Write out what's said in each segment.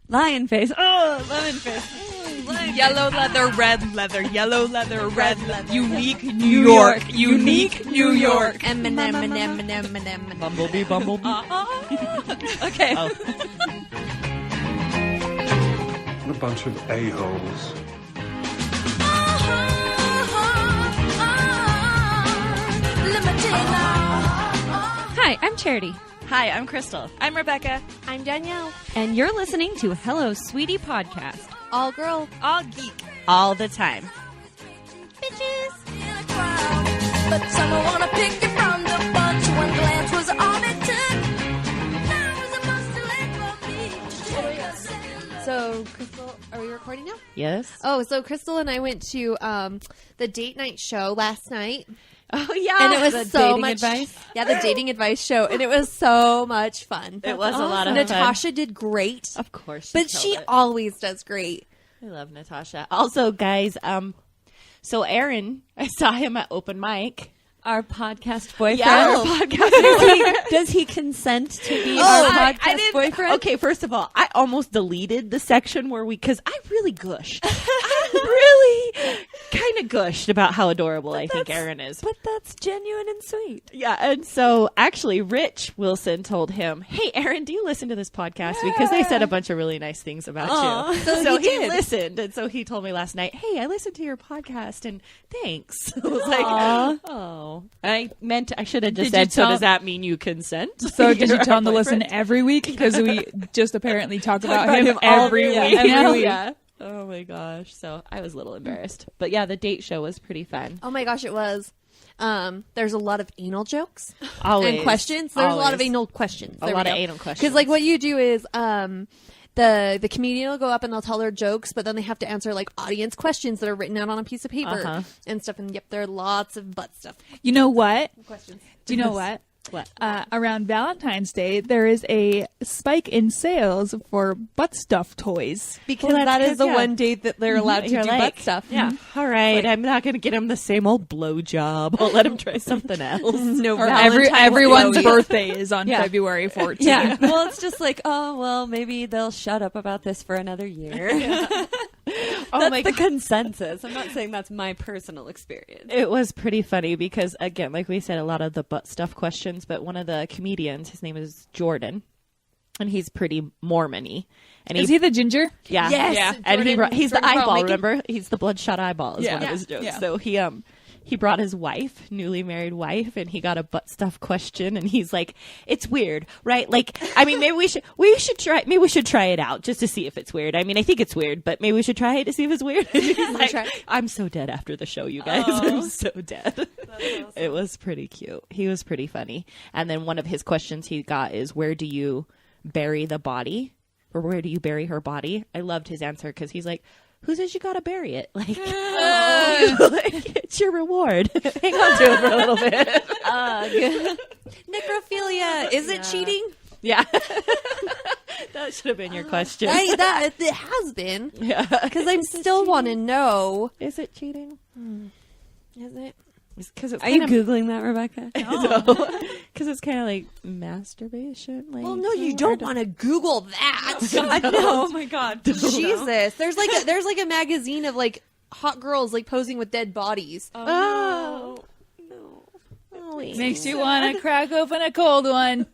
Lion face. Oh, lemon face. Lion Yellow leather, red leather, yellow leather, red leather. Unique New York. York. Unique New York. M&M. Bumblebee, bumblebee. Okay. Oh. What a bunch of a-holes. Hi, I'm Charity. Hi, I'm Crystal. I'm Rebecca. I'm Danielle. And you're listening to Hello Sweetie Podcast. All girl. All geek. All the time. Bitches. But someone wanna pick you from the bunch. One glance was all it took. Now was a must to let me. So, Crystal, are we recording now? Yes. Oh, so Crystal and I went to the date night show last night. Oh, yeah. And it was The so dating much advice? Yeah, the dating advice show. And it was so much fun. It was a lot of fun. Natasha did great. Of course. But she killed it. always does great. I love Natasha. Also, guys, so Aaron, I saw him at open mic. Our podcast boyfriend. Yeah, our podcast. Does he consent to be our podcast boyfriend? Okay, first of all, I almost deleted the section where because I really gushed. I really kind of gushed about how adorable I think Aaron is. But that's genuine and sweet. Yeah, and so actually Rich Wilson told him, hey, Aaron, do you listen to this podcast? Because they said a bunch of really nice things about you. So he he did. listened, and so he told me last night, hey, I listened to your podcast, and thanks. I was like, oh. I should have just Did you said, so tell- does that mean you consent? So did you You're tell him to our listen boyfriend? every week? Because we just apparently talk about him all- every yeah, week. every now. week. Yeah. Oh my gosh. So I was a little embarrassed. But yeah, the date show was pretty fun. Oh my gosh, it was. There's a lot of anal jokes Always. and questions. There's a lot of Always. anal questions. A lot of anal questions. Because like what you do is the comedian will go up and they'll tell their jokes, but then they have to answer like audience questions that are written out on a piece of paper and stuff. And yep, there are lots of butt stuff. You know what? Questions. Do you know what? What? Around Valentine's Day, there is a spike in sales for butt stuff toys. Because Well, that that's is the good, yeah. one date that they're allowed to You're do like, butt stuff. Yeah. All right. I'm not going to get him the same old blow job. I'll let him try something else. No, Or Valentine's everyone's Day. birthday is on Yeah. February 14th. Yeah. Well, it's just like, oh, well, maybe they'll shut up about this for another year. Oh That's the consensus. I'm not saying that's my personal experience. It was pretty funny because, again, like we said, a lot of the butt stuff questions, but one of the comedians, his name is Jordan, and he's pretty Mormon-y. And Is he the ginger? Yeah. Yes. Yeah. And Jordan- he's the Jordan eyeball, Filmmaking. remember? He's the bloodshot eyeball is Yeah. one of Yeah. his jokes. Yeah. So he brought his wife, newly married wife, and he got a butt stuff question, and he's like, it's weird, right? Like, I mean, maybe we should try it out just to see if it's weird. I mean, I think it's weird, but maybe we should try it to see if it's weird. And he's like, I'm so dead after the show, you guys. I'm so dead. It was pretty cute. He was pretty funny. And then one of his questions he got is, where do you bury the body? Or where do you bury her body? I loved his answer because he's like, who says you gotta bury it? Like, like, it's your reward. Hang on to it for a little bit. Necrophilia. Is it cheating? Yeah. That should have been your question. It has been. Yeah. Because I still want to know. Is it cheating? Is it? Because it's Are you kind of Googling that, Rebecca? because it's kind of like masturbation. Like, Well, no, you don't want to Google that. Oh my God. Jesus, there's like a magazine of like hot girls like posing with dead bodies. Oh. Makes you want to crack open a cold one.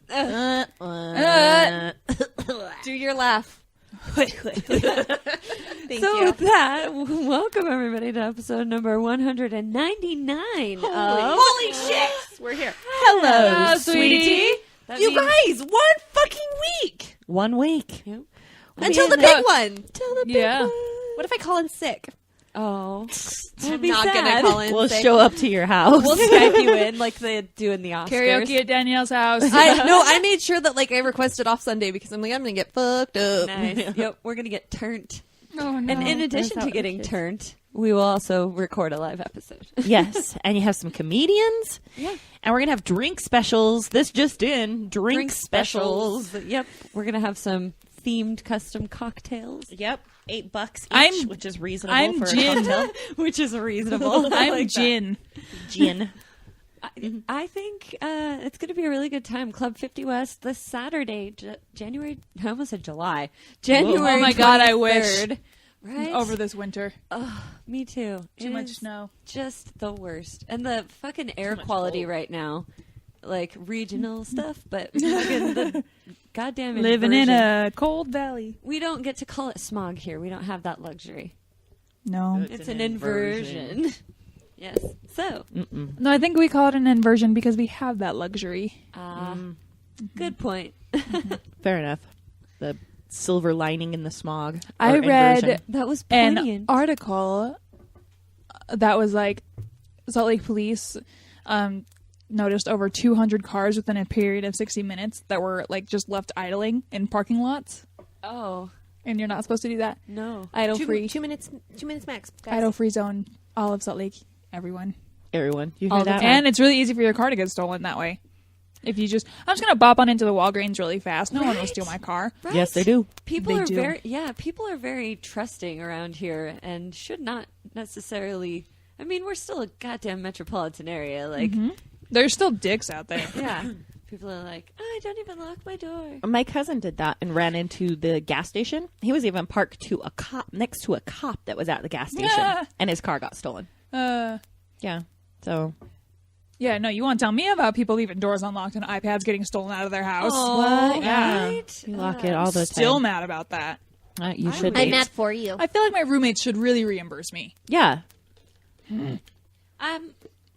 Do your laugh. Thank So you. with that, welcome everybody to episode number 199. Holy shit! We're here. Hello, Hello, sweetie. That You means- guys, 1 fucking week 1 week. until the big one. Yeah. What if I call in sick? Oh, I'm be not sad. gonna call in We'll sick. show up to your house. we'll Skype you in like they do in the Oscars. Karaoke at Danielle's house. I made sure that like I requested off Sunday because I'm like I'm gonna get fucked up. Nice. Yep, we're gonna get turned. Oh, no. And in addition to getting turned, we will also record a live episode. Yes, and you have some comedians. Yeah. And we're going to have drink specials. This just in. Drink specials. Yep, we're gonna have some themed custom cocktails, Yep. $8 each, I'm- which is reasonable I'm for gin. a cocktail. which is reasonable. I'm gin. Gin. I think it's going to be a really good time. Club 50 West this Saturday, January. I almost said July. January. Oh my God, I 23rd. wish. Right? Over this winter. Me too. Too It much is snow. Just the worst. And the fucking air quality right now, like regional stuff, but fucking the goddamn Living in inversion. a cold valley. We don't get to call it smog here. We don't have that luxury. No. It's an inversion. Yes. So, No, I think we call it an inversion because we have that luxury. good point. Fair enough. The silver lining in the smog. I or read inversion. That was an poignant. article that was like Salt Lake police noticed over 200 cars within a period of 60 minutes that were like just left idling in parking lots. Oh, And you're not supposed to do that. no. Idle free. 2 minutes max. Guys. Idle free zone. All of Salt Lake. Everyone. Everyone. You All hear the that? time. And it's really easy for your car to get stolen that way. If you just, I'm just going to bop on into the Walgreens really fast. No one will steal my car. Right? Yes, they do. People They are do. people are very trusting around here and should not necessarily. I mean, we're still a goddamn metropolitan area. Like, There's still dicks out there. yeah, people are like, I don't even lock my door. My cousin did that and ran into the gas station. He was even parked to a cop next to a cop that was at the gas station, Yeah. and his car got stolen. Yeah. So Yeah, no, you want to tell me about people leaving doors unlocked and iPads getting stolen out of their house. Oh, Yeah. right? you lock it all the Still time. mad about that. You should be. I'm mad for you. I feel like my roommates should really reimburse me. Yeah.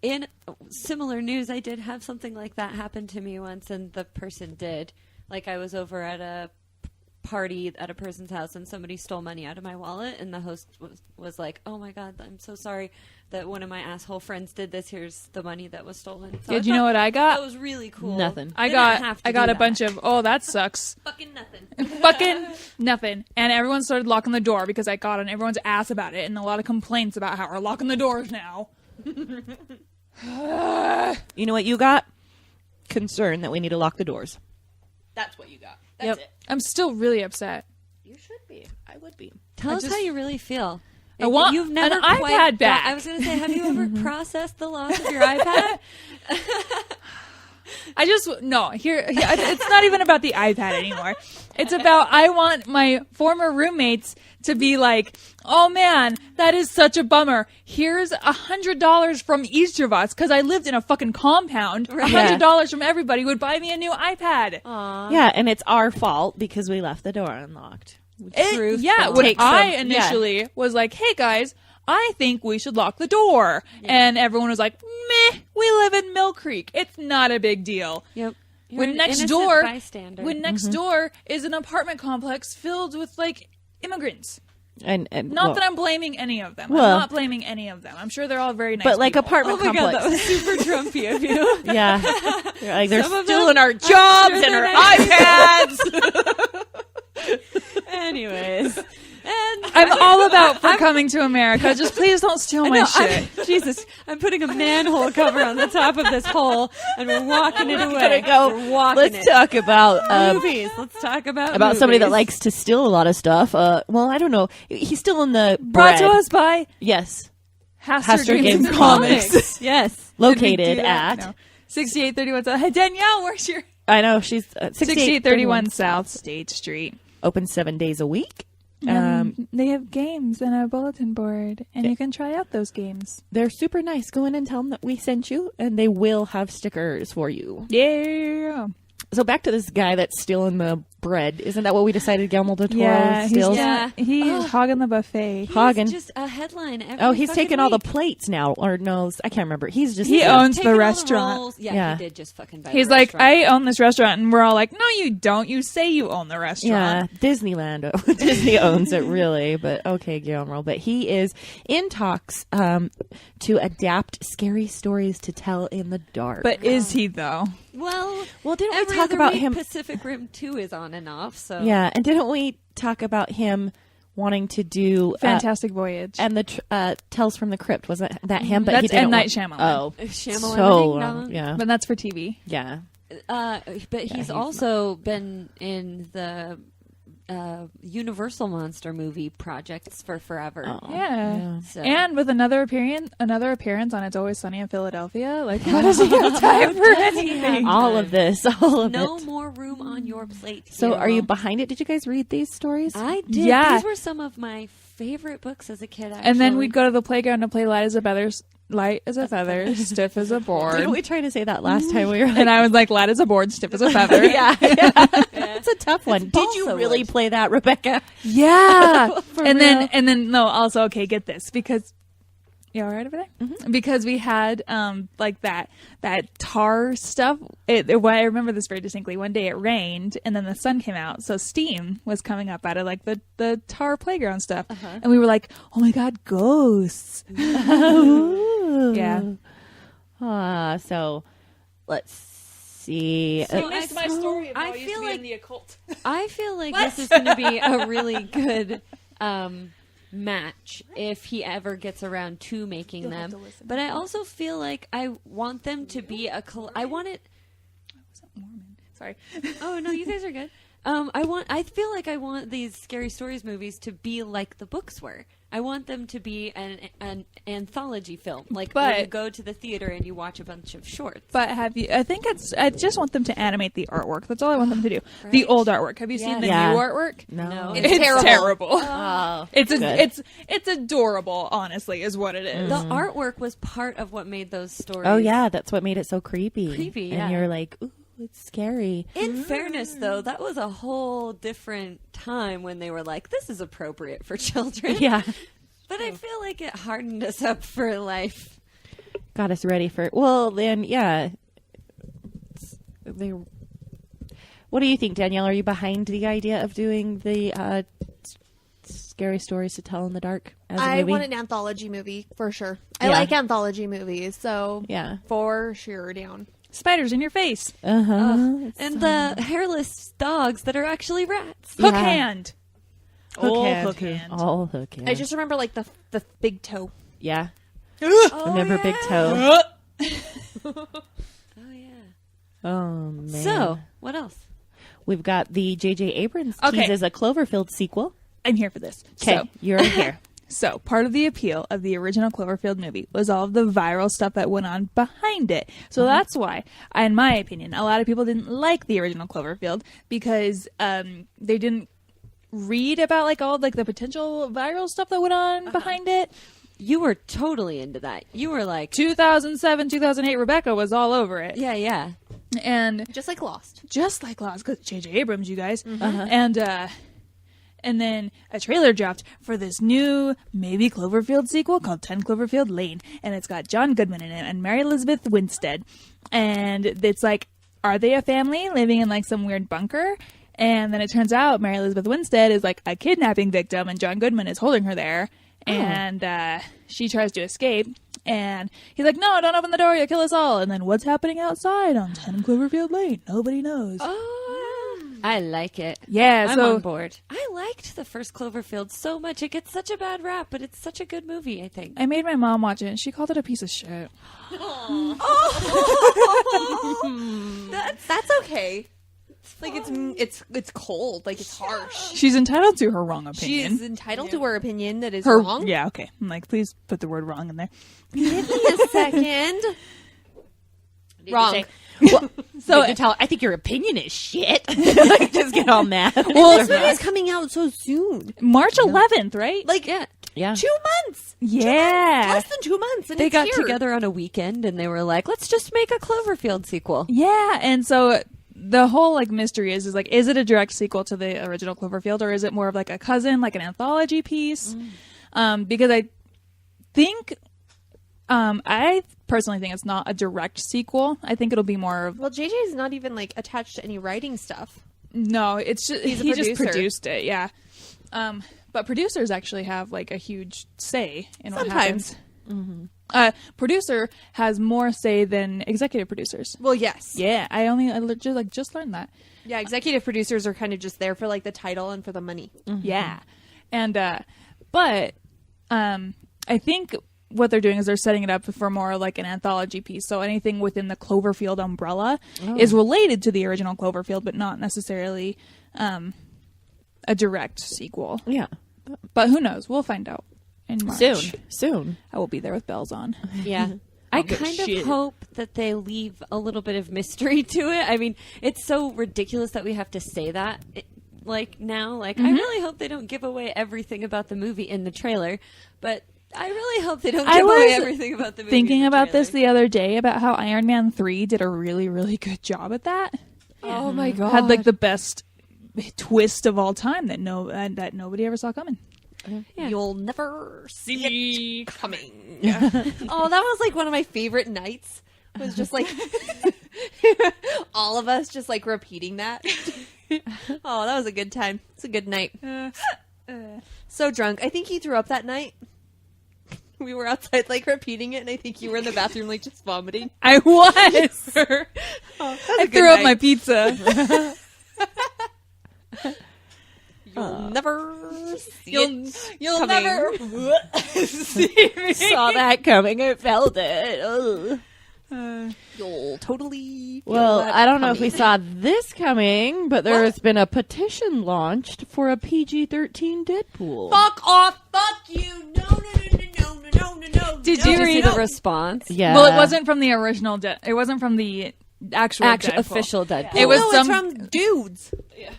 In similar news, I did have something like that happen to me once, and the person did. Like, I was over at a party at a person's house, and somebody stole money out of my wallet, and the host was like, oh my God, I'm so sorry that one of my asshole friends did this. Here's the money that was stolen. So Yeah, do you know what I got? That was really cool. Nothing. I Didn't got have to I got do a bunch that. of, oh, that sucks. Fucking nothing. Fucking nothing. And everyone started locking the door because I got on everyone's ass about it and a lot of complaints about how we're locking the doors now. You know what you got? Concern that we need to lock the doors. That's what you got. That's it. I'm still really upset. You should be. I would be. Tell us just- how you really feel. I want You've never an quite iPad got- back. I was going to say, have you ever processed the loss of your iPad? I just, no, here, it's not even about the iPad anymore. It's about, I want my former roommates to be like, oh man, that is such a bummer. Here's $100 from each of us, because I lived in a fucking compound. $100 from everybody would buy me a new iPad. Yeah, and it's our fault because we left the door unlocked. Truth Yeah, bomb. when Take I some- initially was like, hey guys, I think we should lock the door. And everyone was like, meh, we live in Mill Creek. It's not a big deal. Yep. You're When an next innocent door, bystander. when next door is an apartment complex filled with like immigrants. And Not well, that I'm blaming any of them. Well- I'm not blaming any of them. I'm sure they're all very nice. but like people. apartment Oh my God, complex. that was super Trumpy of you. Yeah. They're like they're Some of stealing them- our jobs and sure our they're iPads. Anyways. And I'm all about for coming to America. Just please don't steal my shit. Jesus, I'm putting a manhole cover on the top of this hole, and we're walking it away. Gonna go. We're walking Let's it. talk about Movies. Let's talk about somebody that movies. likes to steal a lot of stuff. Well, I don't know. He's stealing the Brought bread. to us by Yes. Haster Games Games and Comics. Yes. Did we Located do that? at. No. 6831 South. Hey, Danielle, where's your... I know she's 6831 South State Street. Open 7 days a week. They have games and a bulletin board, and you can try out those games. They're super nice. Go in and tell them that we sent you, and they will have stickers for you. Yeah. So back to this guy that's stealing the bread. Isn't that what we decided Guillermo del Toro Yeah, steals? he's hogging the buffet. Hogging. He's just a headline. Every Oh, he's fucking taking all the week. plates now. Or no, I can't remember. He's just... He owns Taking the all restaurant. roles. Yeah, Yeah. he did just fucking buy He's the like, restaurant. I own this restaurant, and we're all like, no, you don't. You say you own the Yeah, restaurant. Disneyland. Disney owns it, really. But okay, Guillermo. But he is in talks to adapt scary stories to tell in the dark. But is he though? Well, didn't we every talk other about week him? Pacific Rim 2 is on and off, so Yeah, and didn't we talk about him wanting to do Fantastic Voyage. and the Tales from the Crypt? Wasn't that him? But That's he didn't M. Night want- Shyamalan. Oh, Shyamalan, so ding long. dong. Yeah, But that's for TV. yeah. But he's he's also been in the Universal monster movie projects for forever. Yeah. So. And with another appearance on It's Always Sunny in Philadelphia. Like, how does he have time for anything? All of this, all of No it. more room on your plate. So, are you Hero. behind it? Did you guys read these stories? I did. Yeah. These were some of my favorite books as a kid. Actually. And then we'd go to the playground to play light as a feather, stiff as a board. Didn't we try to say that last time we were? And I was like, light as a board, stiff as a feather. yeah. It's a tough one. Did you balsa really wood. play that, Rebecca? Yeah. For and real. then no, also, okay, get this, because you all right over there? Mm-hmm. Because we had like that tar stuff. I remember this very distinctly. One day it rained and then the sun came out, so steam was coming up out of like the tar playground stuff. And we were like, oh my god, ghosts. Yeah. So let's see. So missed my story of how I I used feel to be like in the occult. I feel like this is going to be a really good match if he ever gets around to making them. But I also feel like I want them to be I want it. Sorry. Oh no, you guys are good. I feel like I want these Scary Stories movies to be like the books were. I want them to be an anthology film, like where you go to the theater and you watch a bunch of shorts. But I just want them to animate the artwork. That's all I want them to do. Right. The old artwork. Have you seen the Yeah. new artwork? No. It's terrible. Oh, It's good. it's adorable, honestly, is what it is. The artwork was part of what made those stories. Oh yeah, that's what made it so creepy. Creepy, and yeah. you're like, ooh, it's scary. In fairness, though, that was a whole different time when they were like, this is appropriate for children. Yeah, But I feel like it hardened us up for life. got us ready for. Well, then, yeah. What do you think, Danielle? Are you behind the idea of doing the Scary Stories to Tell in the Dark as a movie? I want an anthology movie for sure. I Yeah. like anthology movies, so Yeah. for sure down. Spiders in your face. And the hairless dogs that are actually rats. Hook Yeah. hand. Hook hand. Hook hand. All hook hand. I just remember like the big toe. Yeah. Oh, Remember yeah. Big Toe? Oh, yeah. Oh, man. So, what else? We've got the J.J. Abrams Okay. teases a Cloverfield sequel. I'm here for this. Okay, you're here. So, part of the appeal of the original Cloverfield movie was all of the viral stuff that went on behind it. So that's why, in my opinion, a lot of people didn't like the original Cloverfield because they didn't read about like all like the potential viral stuff that went on behind it. You were totally into that. You were like, 2007, 2008, Rebecca was all over it. yeah, yeah. And Just like Lost. just like Lost, because J.J. Abrams, you guys. And then a trailer dropped for this new maybe Cloverfield sequel called 10 Cloverfield Lane. And it's got John Goodman in it and Mary Elizabeth Winstead. And it's like, are they a family living in like some weird bunker? And then it turns out Mary Elizabeth Winstead is like a kidnapping victim and John Goodman is holding her there. And she tries to escape. And he's like, no, don't open the door. You'll kill us all. And then what's happening outside on 10 Cloverfield Lane? Nobody knows. I like it. Yeah, I'm so on board. I liked the first Cloverfield so much. It gets such a bad rap, but it's such a good movie, I think. I made my mom watch it, and she called it a piece of shit. That's okay. Like it's cold. Like it's harsh. She's entitled to her wrong She opinion. is entitled to her opinion that is her wrong. Yeah, okay. I'm like, please put the word wrong in there. Give me a second. Wrong. So I think your opinion is shit. Like, just get all mad. Well, this movie's coming out so soon. March 11th, right? Like Yeah. 2 months. Yeah. Less than 2 months. And They it's got here. together on a weekend and they were like, let's just make a Cloverfield sequel. Yeah, and so the whole like mystery is like, is it a direct sequel to the original Cloverfield, or is it more of like a cousin, like an anthology piece? Because I think, I personally think it's not a direct sequel. I think it'll be more of, Well, JJ is not even like attached to any writing stuff. no, it's just He's a he just producer. produced it, yeah. But producers actually have like a huge say in what Sometimes. happens. Producer has more say than executive producers. Well, yes. Yeah, I just learned that. Yeah, executive producers are kind of just there for like the title and for the money. Yeah, and but I think what they're doing is they're setting it up for more like an anthology piece. So anything within the Cloverfield umbrella is related to the original Cloverfield, but not necessarily a direct sequel. Yeah. But who knows? We'll find out in March. Soon. I will be there with bells on. Yeah. I give a kind shit. of hope that they leave a little bit of mystery to it. I mean, it's so ridiculous that we have to say that now. I really hope they don't give away everything about the movie in the trailer, but I really hope they don't give away everything about the movie. Thinking in the about trailer. this the other day about how Iron Man 3 did a really, really good job at that. Oh my god. Had like the best twist of all time that nobody ever saw coming. You'll never see it coming. Oh, that was like one of my favorite nights. It was just like all of us just like repeating that. Oh, that was a good time. It's a good night. So drunk. I think he threw up that night. We were outside like repeating it, and I think you were in the bathroom like just vomiting. I was. I Threw up my pizza. You'll never see it. You'll coming. never See me. Saw that coming. I felt it. Ugh. You'll totally. feel Well, that I don't know if coming. we saw this coming, but there has been a petition launched for a PG-13 Deadpool. Fuck off! Fuck you! No! Did Did you see read the response? Yeah. Well, it wasn't from the original. It wasn't from the actual Deadpool. Official Deadpool. It was no, some it's from dudes.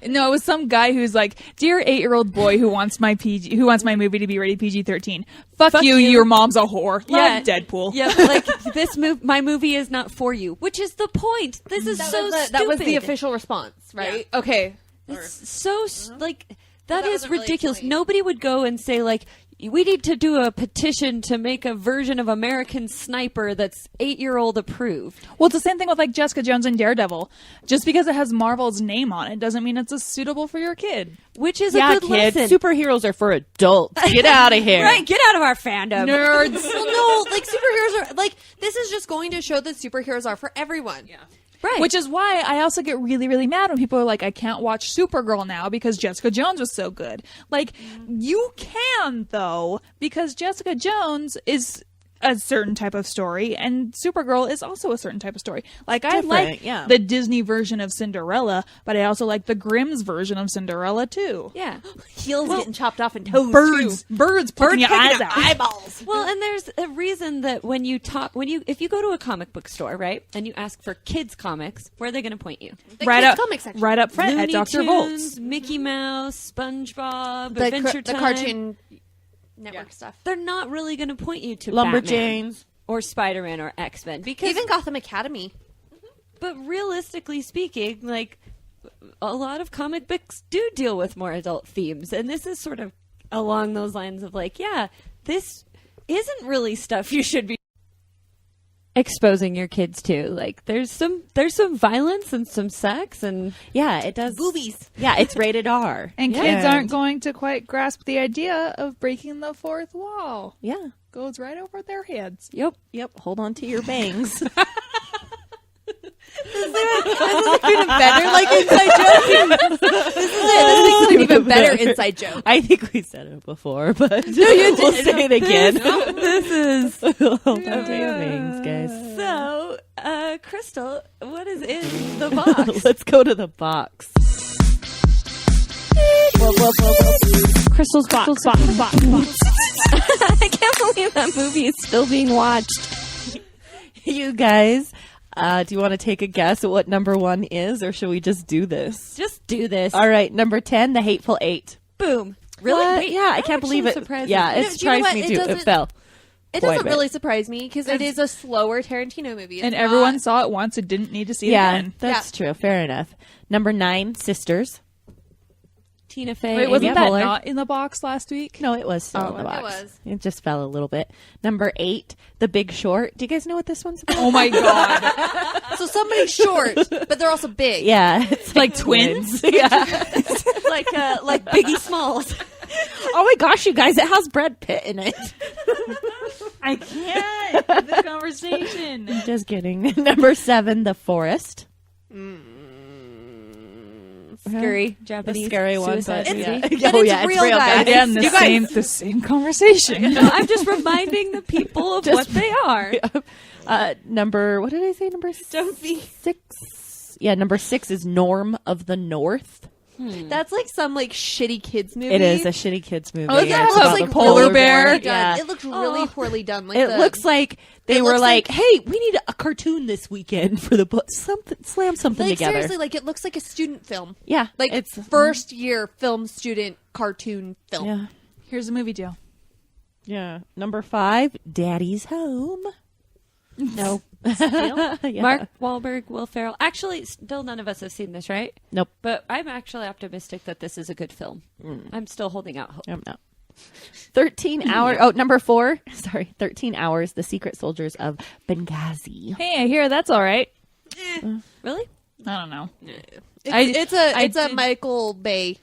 No, it was some guy who's like, "Dear 8-year-old boy who wants my movie to be rated PG-13. Fuck you, your mom's a whore." Love Deadpool. Yeah, like my movie is not for you, which is the point. This is so stupid. That was the official response, right? Okay. It's so like that that is wasn't really ridiculous. explained. Nobody would go and say like, we need to do a petition to make a version of American Sniper that's 8-year-old approved. Well, it's the same thing with like Jessica Jones and Daredevil. Just because it has Marvel's name on it doesn't mean it's suitable for your kid. Which is Yeah, a good kid. lesson. Superheroes are for adults. Get out of here. Right, get out of our fandom. Nerds. Well, no, like superheroes are like this is just going to show that superheroes are for everyone. Yeah. Right. Which is why I also get really, really mad when people are like, I can't watch Supergirl now because Jessica Jones was so good. Like, you can, though, because Jessica Jones is a certain type of story, and Supergirl is also a certain type of story. Like, I like yeah. the Disney version of Cinderella, but I also like the Grimm's version of Cinderella, too. yeah. Heels getting chopped off and toes Birds picking your eyes out. eyeballs. Well, and there's a reason that if you go to a comic book store, right, and you ask for kids comics, where are they going to point you? Right kids' up, comic section. right up front Looney at Dr. Tunes, Volts. Mickey Mouse, SpongeBob, The Adventure Time. Cartoon Network stuff. They're not really going to point you to Lumberjanes. Batman or Spider-Man or X-Men because Even Gotham Academy. but realistically speaking, like a lot of comic books do deal with more adult themes, and this is sort of along those lines of like, yeah, this isn't really stuff you should be exposing your kids to. Like there's some violence and some sex and Yeah, it does. Boobies. Yeah, it's rated R. And Yeah. kids aren't going to quite grasp the idea of breaking the fourth wall. Yeah. Goes right over their heads. Yep. Hold on to your bangs. Even better, like inside joke. This makes it an even better inside joke. I think we said it before, but we'll say it again. this is Hold on to your bangs, guys. so Crystal, what is in the box? Let's go to the box. Crystal's box. I can't believe that movie is still being watched. You guys, do you want to take a guess at what number 1 is, or should we just do this? Just do this. All right, number 10, The Hateful Eight. Boom. Really? What? Wait, Yeah, I that can't believe actually it. surprised Yeah, me. it No, do you know surprised what? me It too. It doesn't- fell. It Quite a doesn't bit. really surprise me because it is a slower Tarantino movie. It's And not- everyone saw it once and didn't need to see it Yeah, again. that's true. Fair enough. Number 9, Sisters. Tina Fey. Wait, Amy wasn't that Poehler. not in the box last week? No, it was still in the it box. was. It just fell a little bit. Number 8, The Big Short. Do you guys know what this one's about? Oh my god. So somebody's short, but they're also big. Yeah, it's Like twins? Yeah. like Biggie Smalls. Oh my gosh, you guys! It has Brad Pitt in it. I can't. The conversation. Just kidding. Number 7, The Forest. Scary The Japanese scary one. suicide But, movie. yeah. But Oh, it's yeah, real, real, guys. Again, You guys- the same conversation. I'm just reminding the people of what they are. Number, what did I say? Number 6. Yeah, number 6 is Norm of the North. That's like some like shitty kids movie. It is a shitty kids movie. Oh, is that It's how about it's the like Polar Bear? Poorly done. Yeah. It looks really poorly done. Like It looks like they it were looks like, like- "Hey, we need a cartoon this weekend for the book. Slam something like together." seriously, like it looks like a student film. Yeah, Like it's first year film student cartoon film. Yeah, Here's a movie deal. yeah. Number 5, Daddy's Home. No, yeah. Mark Wahlberg, Will Ferrell. Actually, still none of us have seen this, right? Nope. But I'm actually optimistic that this is a good film. I'm still holding out hope. No. 13 hours. Oh, number 4. Sorry, 13 hours. The Secret Soldiers of Benghazi. Hey, I hear that's all right. Really? I don't know. It's I a did- Michael Bay,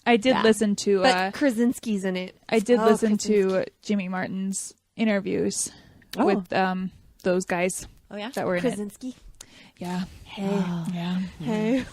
I did listen to. but Krasinski's in it. I did Oh, listen Krasinski. to Jimmy Martin's interviews Oh. with those guys Oh yeah. that were in it. Krasinski. Yeah. Hey. Yeah. Hey.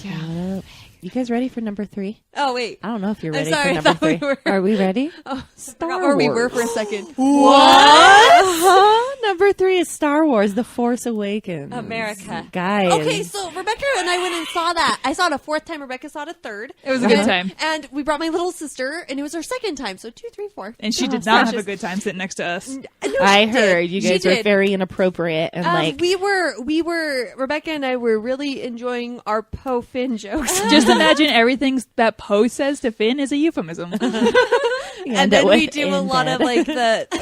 Yeah. You guys ready for number 3? Oh wait. I don't know if you're I'm ready sorry, I for number thought we 3. were. Are we ready? Forgot where we were for a second. What? Number 3 is Star Wars: The Force Awakens. America. Guys. Okay, so Rebecca and I went and saw that. I saw it a 4th time. Rebecca saw it a 3rd. It was a good time. And we brought my little sister, and it was her 2nd time. So 2, 3, 4. And she did not have a good time sitting next to us. I heard you She guys were did. very inappropriate and like we were Rebecca and I were really enjoying our Poe Finn jokes. Just imagine everything that Poe says to Finn is a euphemism. And then we do a lot of like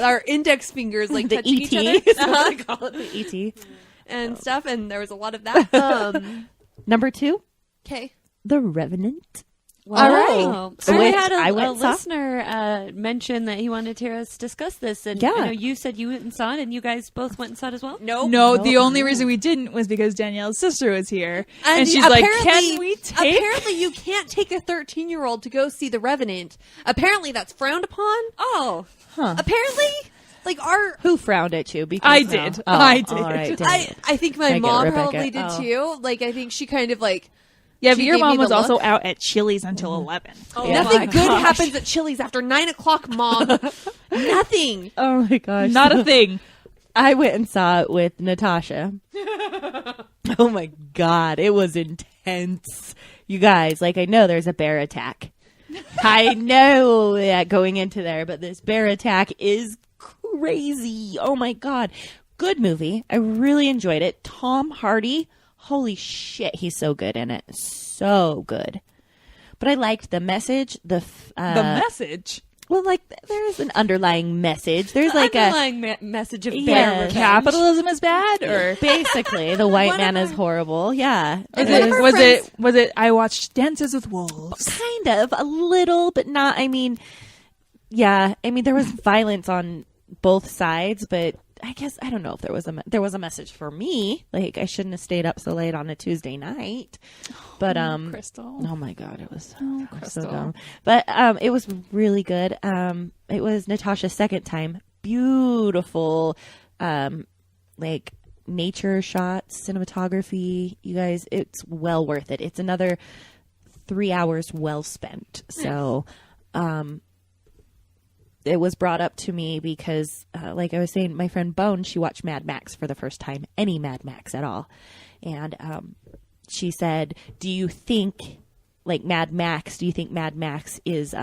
our index fingers like the touching ET. each other That's what they call it, the ET. and stuff, and there was a lot of that. Number 2, Okay. The Revenant. All right. Oh. So we Which had I a went and saw. listener mention that he wanted to hear us discuss this, and Yeah. I know you said you went and saw it, and you guys both went and saw it as well. No, the only reason we didn't was because Danielle's sister was here. And she's apparently- like, can we take? Apparently, you can't take a 13-year-old to go see The Revenant. Apparently, that's frowned upon. Oh, Apparently, like our. Who frowned at you? Because I did. Oh, I did. All right, dang it. I think my I get it, mom Rebecca. probably did Oh. too. Like, I think she kind of like. Yeah, but she your gave me mom was the also look. out at Chili's until 11. Yeah. Nothing my good gosh. happens at Chili's after 9 o'clock, Mom. Nothing. Oh my gosh. Not a thing. I went and saw it with Natasha. Oh my god, it was intense. You guys, like I know there's a bear attack. I know that going into there, but this bear attack is crazy. Oh my god. Good movie. I really enjoyed it. Tom Hardy, holy shit, he's so good in it. So good. But I liked the message, the message. well, like there is an underlying message. There's like a underlying message of bear Yeah. revenge. Capitalism is bad, or basically the white man is horrible. Yeah. was it? I watched Dances with Wolves. Kind of a little, but not. I mean, yeah. I mean, there was violence on both sides, but I guess I don't know if there was a message for me. Like I shouldn't have stayed up so late on a Tuesday night. But Crystal. oh my god, it was so Crystal. dumb. But it was really good. It was Natasha's 2nd time. Beautiful, like nature shots, cinematography. You guys, it's well worth it. It's another 3 hours well spent. So, it was brought up to me because, like I was saying, my friend Bone, she watched Mad Max for the first time, any Mad Max at all. And she said, do you think Mad Max is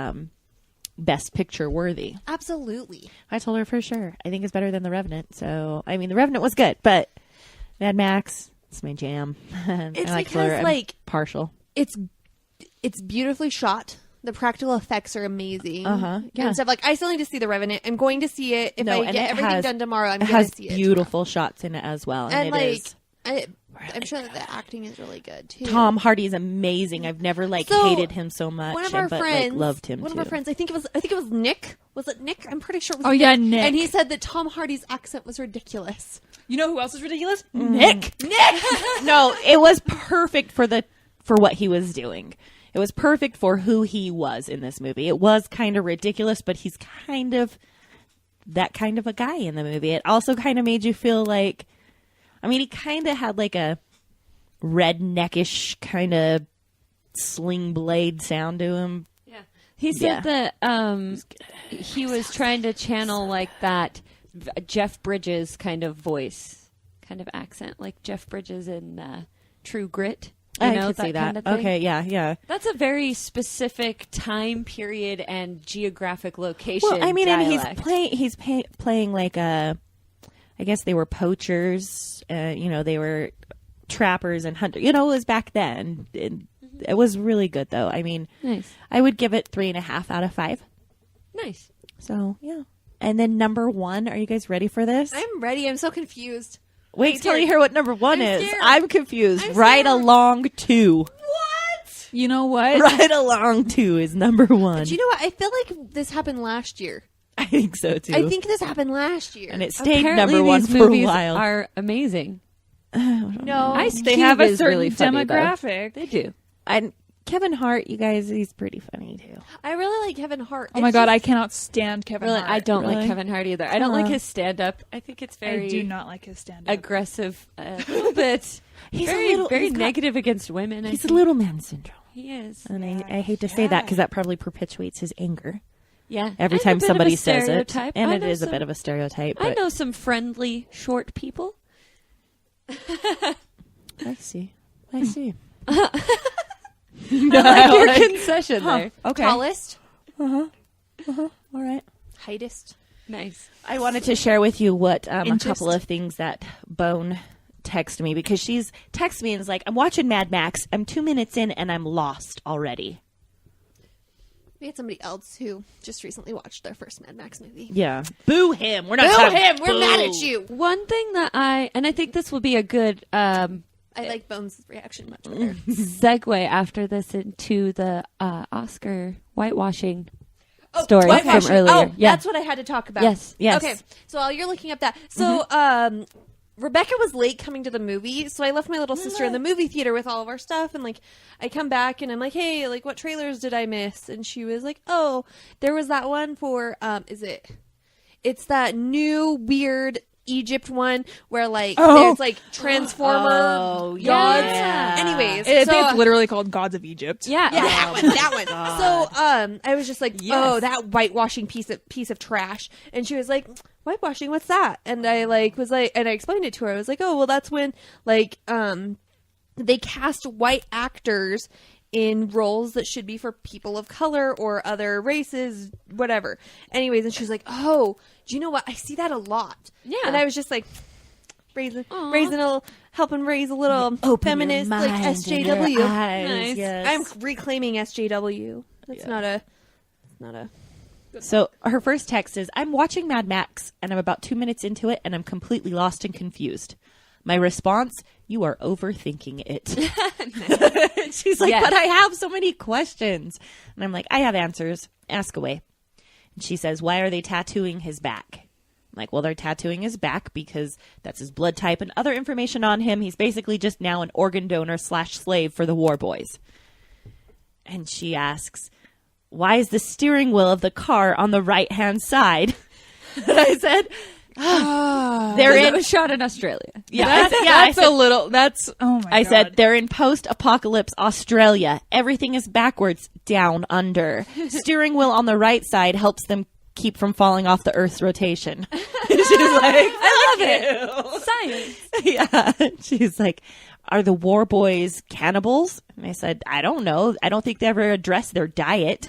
Best Picture worthy? Absolutely. I told her for sure. I think it's better than The Revenant. So, I mean, The Revenant was good, but Mad Max, it's my jam. It's I because, I'm like, partial. It's beautifully shot. The practical effects are amazing. Yeah. And stuff. Like, I still need to see The Revenant. I'm going to see it. If No, I and get it everything has- done tomorrow, I'm It going has to see it. beautiful shots in it as well. And, it like, is I'm sure that the acting is really good, too. Tom Hardy is amazing. I've never So, hated him so much, One of our but friends, loved him One too. of our friends, I think it was Nick. Was it Nick? I'm pretty sure it was Oh, Nick. yeah, Nick. And he said that Tom Hardy's accent was ridiculous. You know who else is ridiculous? Nick! No, it was perfect for what he was doing. It was perfect for who he was in this movie. It was kind of ridiculous, but he's kind of that kind of a guy in the movie. It also kind of made you feel like, I mean, he kind of had like a redneckish kind of sling blade sound to him. Yeah. He said that he was trying to channel like that Jeff Bridges kind of voice, kind of accent, like Jeff Bridges in True Grit. You I know, could see that. kind of thing. Okay, yeah. That's a very specific time period and geographic location. Well, I mean, dialect. and he's playing like I guess they were poachers. They were trappers and hunters. It was back then. It was really good, though. I mean, Nice. I would give it 3.5 out of 5. Nice. So yeah. And then number 1. Are you guys ready for this? I'm ready. I'm so confused. Wait till you hear what number 1 I'm is. scared. I'm confused. I'm Right scared. along 2. What? You know what? Right along 2 is number 1. Do you know what? I feel like this happened last year. I think so too. I think this happened last year. and it stayed Apparently number 1 these for a movies while. are amazing. no. Ice They Cube have a is certain really funny, though. demographic. They do. And Kevin Hart, you guys, he's pretty funny too. I really like Kevin Hart. Oh my god, I cannot stand Kevin Really, Hart. I don't Really? like Kevin Hart either. I don't like his stand-up. I think it's very I do not like his stand-up. aggressive, a little bit. He's very, a little very he's got- negative against women. I He's a think. little man syndrome. He is. And I hate to say that because that probably perpetuates his anger Yeah. every And a time bit of somebody a says it. stereotype. And I it know is a some- bit of a stereotype. I But know some friendly short people. I see. I see. I like your concession there. Okay. Tallest, All right. heightest. Nice. I wanted to share with you what a Interest. couple of things that Bone texted me because she's texted me and is like, I'm watching Mad Max. I'm 2 minutes in and I'm lost already. We had somebody else who just recently watched their first Mad Max movie. Yeah. Boo him. We're not Boo talking- him! We're Boo. mad at you. One thing that I think this will be a good I like Bones' reaction much better. segue after this into the Oscar whitewashing story Whitewashing. from earlier. Oh, yeah. that's what I had to talk about. Yes. Yes. Okay, so while you're looking up that, so Rebecca was late coming to the movie, so I left my little sister in the movie theater with all of our stuff, and like I come back and I'm like, hey, like what trailers did I miss? And she was like, oh, there was that one for it's that new weird Egypt one where like there's like Transformer gods. yeah. Anyways, I so, think it's literally called Gods of Egypt. Yeah. yeah, that one. So I was just like, oh, that whitewashing piece of trash. And she was like, whitewashing, what's that? And I was like, and I explained it to her. I was like, oh, well, that's when like they cast white actors in roles that should be for people of color or other races, whatever. Anyways, and she's like, oh, do you know what? I see that a lot. Yeah. And I was just like, raising a little, helping raise a little Open feminist your like mind and your SJW. eyes, Nice. yes. I'm reclaiming SJW. That's not a. So her first text is, I'm watching Mad Max and I'm about 2 minutes into it and I'm completely lost and confused. My response, you are overthinking it. She's like, Yes. but I have so many questions. And I'm like, I have answers. Ask away. And she says, why are they tattooing his back? I'm like, well, they're tattooing his back because that's his blood type and other information on him. He's basically just now an organ donor / slave for the war boys. And she asks, why is the steering wheel of the car on the right-hand side? And I said, It was shot in Australia. That's a little. That's oh my. I God. said, they're in post-apocalypse Australia. Everything is backwards, down, under. Steering wheel on the right side helps them keep from falling off the Earth's rotation. She's like, I love it. Science. Yeah. She's like, are the war boys cannibals? And I said, I don't know. I don't think they ever address their diet.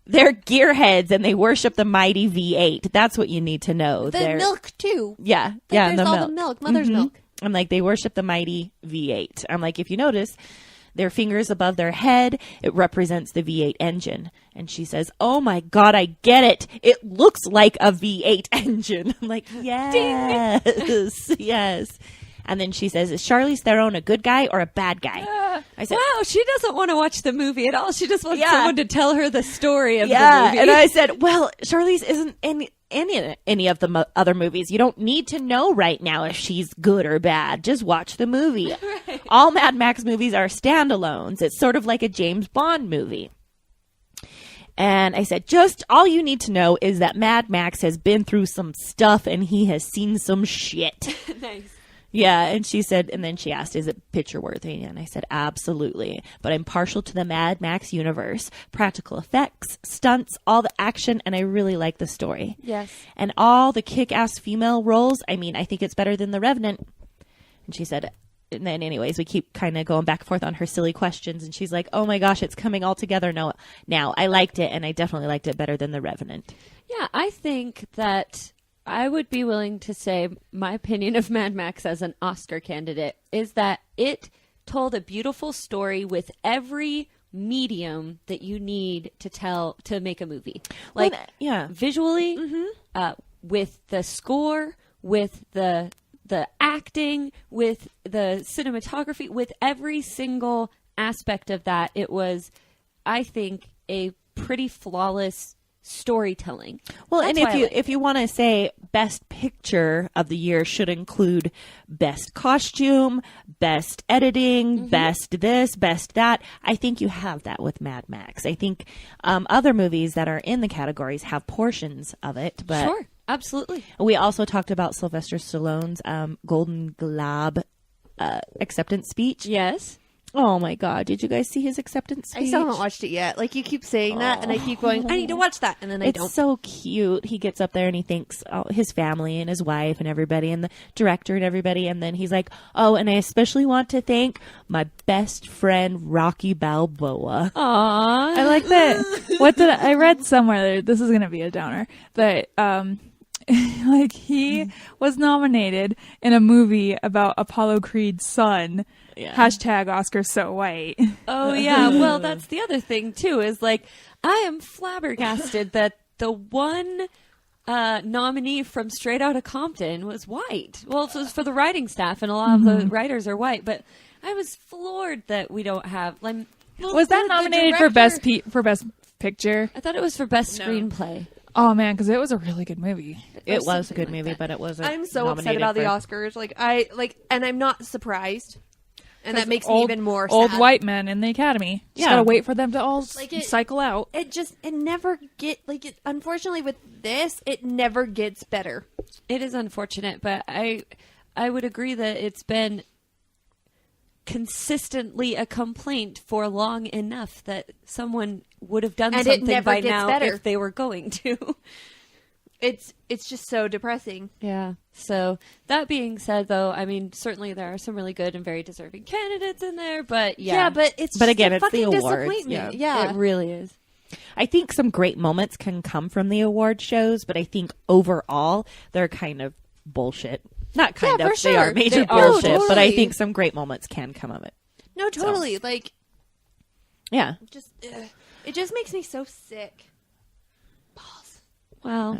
They're gearheads and they worship the mighty V8. That's what you need to know. The They're, milk too. yeah, Like, yeah, and there's the all milk. the milk, mother's milk. I'm like, they worship the mighty V8. I'm like, if you notice, their fingers above their head, it represents the V8 engine. And she says, oh my God, I get it. It looks like a V8 engine. I'm like, yes, yes. And then she says, is Charlize Theron a good guy or a bad guy? I said, Wow, she doesn't want to watch the movie at all. She just wants Yeah. someone to tell her the story of the yeah. movie. And I said, well, Charlize isn't in any of the other movies. You don't need to know right now if she's good or bad. Just watch the movie. Right. All Mad Max movies are standalones. It's sort of like a James Bond movie. And I said, just all you need to know is that Mad Max has been through some stuff and he has seen some shit. Nice. Yeah, and she said, and then she asked, is it picture worthy? And I said, absolutely. But I'm partial to the Mad Max universe, practical effects, stunts, all the action, and I really like the story. Yes. And all the kick-ass female roles, I mean, I think it's better than The Revenant. And she said, and then anyways, we keep kind of going back and forth on her silly questions, and she's like, oh my gosh, it's coming all together now. I liked it, and I definitely liked it better than The Revenant. Yeah, I think that I would be willing to say my opinion of Mad Max as an Oscar candidate is that it told a beautiful story with every medium that you need to make a movie. Like, visually, with the score, with the acting, with the cinematography, with every single aspect of that. It was, I think, a pretty flawless storytelling. Well, That's and why I like if you want to say best picture of the year should include best costume, best editing, best this, best that, I think you have that with Mad Max. I think other movies that are in the categories have portions of it, but Sure, absolutely. we also talked about Sylvester Stallone's Golden Globe acceptance speech. Yes. Oh my God! Did you guys see his acceptance speech? I still haven't watched it yet. Like, you keep saying that, and I keep going, I need to watch that, and then I It's don't. so cute. He gets up there and he thanks his family and his wife and everybody and the director and everybody. And then he's like, oh, and I especially want to thank my best friend, Rocky Balboa. Aww. I like that. I read somewhere, this is going to be a downer, that like he was nominated in a movie about Apollo Creed's son. Yeah. Hashtag Oscar so white. Oh, yeah. Well, that's the other thing, too, is like, I am flabbergasted that the one nominee from Straight Outta Compton was white. Well, it was for the writing staff, and a lot of the writers are white, but I was floored that we don't have. Like, Was that nominated for best picture? I thought it was for best screenplay. Oh man, because it was a really good movie. It was a good movie, but it wasn't. I'm so upset nominated about the for- Oscars. And I'm not surprised. And that makes me even more old sad. white men in the Academy. Just Yeah. gotta wait for them to all Like cycle out. It never unfortunately with this, it never gets better. It is unfortunate, but I would agree that it's been consistently a complaint for long enough that someone would have done And it something never by gets now better. if they were going to. It's just so depressing. Yeah. So that being said, though, I mean, certainly there are some really good and very deserving candidates in there, but Yeah, but it's But just again, a it's the fucking awards, disappointment. yeah. Yeah. it really is. I think some great moments can come from the award shows, but I think overall they're kind of bullshit. Not kind Yeah, of. for They are sure. major They are. bullshit, No, but I totally. think some great moments can come of it. No, totally. Like, Yeah. just it just makes me so sick. Well,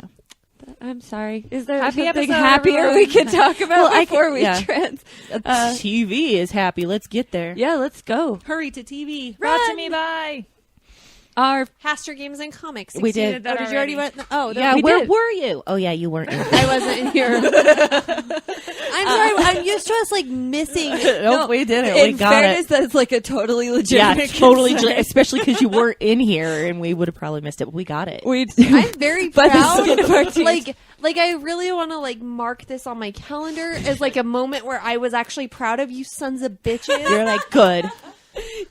I'm sorry. Is there Happy something episode, happier everyone. we can talk about Well, before we yeah. trans? TV is happy. Let's get there. Yeah, let's go. Hurry to TV. Brought to me by. Our Haster Games and Comics. We did. Succeeded that. Oh, did you already went? Oh, Yeah, we where did. were you? Oh, yeah, you weren't in. I wasn't in here. I'm sorry. I'm used to us like missing. Nope, we did it. We in got fairness, it. that's like a totally Yeah, legitimate totally. concern. Especially because you weren't in here, and we would have probably missed it. But we got it. I'm very By the proud. skin of our teeth. Like I really want to like mark this on my calendar as like a moment where I was actually proud of you, sons of bitches. You're like, good.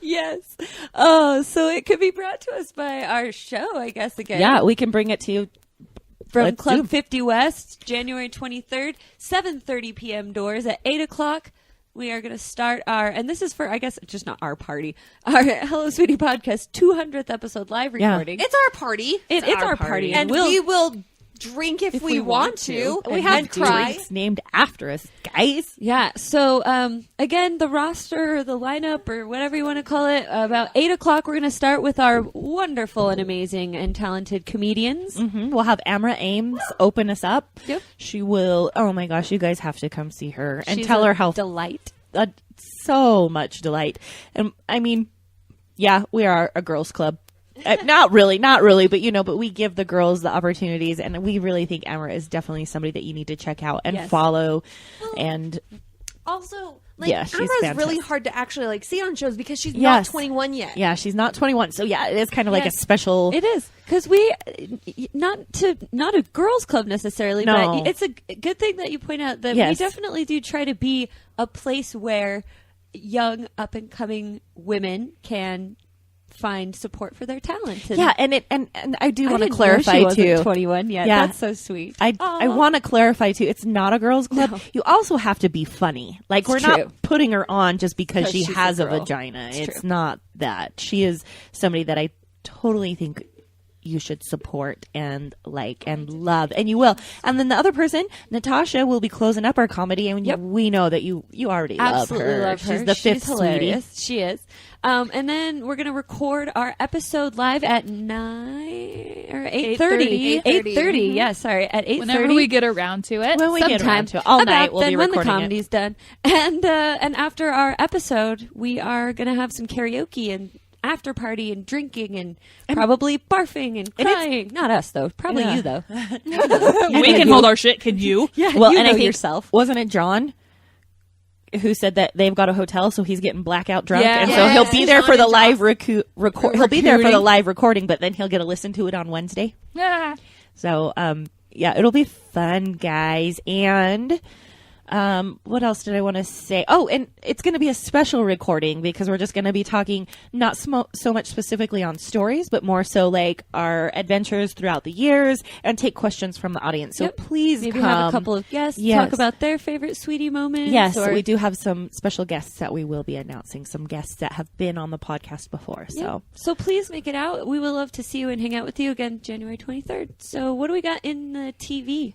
Yes. Oh, so it could be brought to us by our show, I guess, again. Yeah, we can bring it to you. From Let's Club do. 50 West, January 23rd, 7:30 p.m. doors at 8 o'clock. We are going to start and this is for, I guess, just not our party, our Hello Sweetie Podcast 200th episode live Yeah. recording. It's our party, It's our party. and we will drink if we want to. We and have cry. drinks named after us, guys. Yeah. So, again, the roster or the lineup or whatever you want to call it, about 8 o'clock, we're going to start with our wonderful and amazing and talented comedians. We'll have Amra Ames open us up. Yep. She will. Oh my gosh, you guys have to come see her and She's tell a her how delight. so much delight. And I mean, yeah, we are a girls' club. Not really, but we give the girls the opportunities, and we really think Amra is definitely somebody that you need to check out and Yes. follow. And Also, like Yeah, she's Amra's really fantastic. hard to actually like see on shows because she's not Yes. 21 yet. yeah, she's not 21, so yeah, it is kind of like a Yes. special. It is because we not a girls club necessarily, No. but it's a good thing that you point out that we Yes. definitely do try to be a place where young up and coming women can find support for their talent. And Yeah, and I do want to didn't know clarify she wasn't too. 21 yet. Yeah. That's so sweet. I want to clarify too. It's not a girls' club. No. You also have to be funny. Like we're It's true. not putting her on just because 'Cause she she's has a a girl. vagina. It's It's true. not that. She is somebody that I totally think you should support and like and love, and you will. And then the other person, Natasha, will be closing up our comedy, and Yep. we know that you already Absolutely love her. love her. She's the fifth hilarious. sweetie. She is. And then we're going to record our episode live at 9 or 8:30. 8:30. Yeah, sorry, at 8:30. Whenever we get around to it. When we get Sometime. around to it, all About night we'll then be when the recording comedy's done. And after our episode, we are going to have some karaoke and after party and drinking and probably barfing and crying. Not us though. Probably Yeah. you though. We can hold our shit. Can you? Yeah, Well, you and know I think yourself. wasn't it John who said that they've got a hotel, so he's getting blackout drunk, Yeah. and so Yes. he'll be there for John the and live record. He'll be there for the Recruiting. live recording, but then he'll get to listen to it on Wednesday. Ah. So, yeah, it'll be fun, guys. And what else did I want to say? Oh, and it's going to be a special recording because we're just going to be talking not so much specifically on stories, but more so like our adventures throughout the years and take questions from the audience. So Yep. please Maybe come. have a couple of guests Yes. talk about their favorite sweetie moments. Yes, or, we do have some special guests that we will be announcing. Some guests that have been on the podcast before. Yep. So So please make it out. We would love to see you and hang out with you again January 23rd. So what do we got in the TV?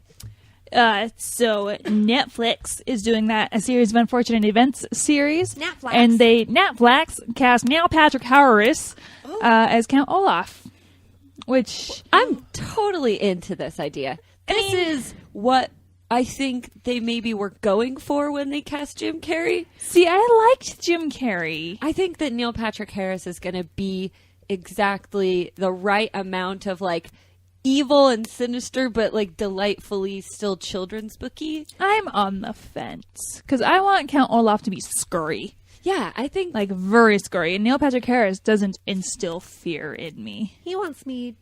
So Netflix is doing a series of unfortunate events series. Netflix. And Netflix cast Neil Patrick Harris as Count Olaf, which I'm totally into this idea. This is what I think they maybe were going for when they cast Jim Carrey. see, I liked Jim Carrey. I think that Neil Patrick Harris is going to be exactly the right amount of like evil and sinister, but like delightfully still children's booky. I'm on the fence because I want Count Olaf to be scurry, Yeah, I think like very scurry, and Neil Patrick Harris doesn't instill fear in me. He wants me,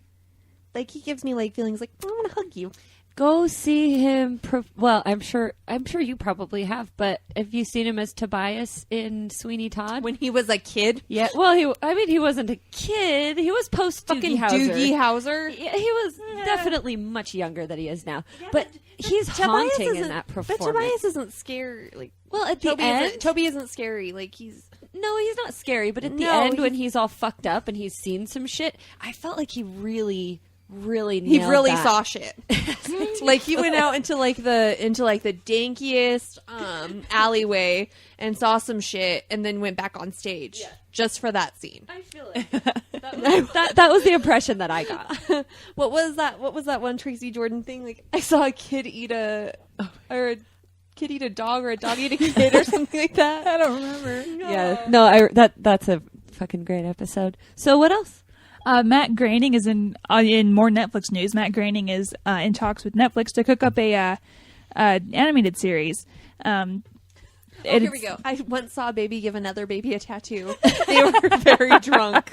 like, he gives me, like, feelings like, I want to hug you. go see him. Well, I'm sure you probably have, but have you seen him as Tobias in Sweeney Todd? When he was a kid. Yeah, well, he wasn't a kid. He was post Fucking Doogie Howser. Doogie Howser. Yeah, he was definitely much younger than he is now. But he's haunting in that performance. But Tobias isn't scary. Like, well, at the end, Toby isn't scary. Like, he's... No, he's not scary. But at the No, end, when he's all fucked up and he's seen some shit, I felt like he really nailed He really that. saw shit. Like, he went out into the dankiest alleyway and saw some shit, and then went back on stage just for that scene. I feel it. That was the impression that I got. What was that one Tracy Jordan thing? Like, I saw a kid eat a dog, or a dog eat a kid, or something like that. I don't remember. Yeah, no, that's a fucking great episode. So what else? Matt Groening is in more Netflix news. Matt Groening is in talks with Netflix to cook up a animated series. Here we go. I once saw a baby give another baby a tattoo. They were very drunk.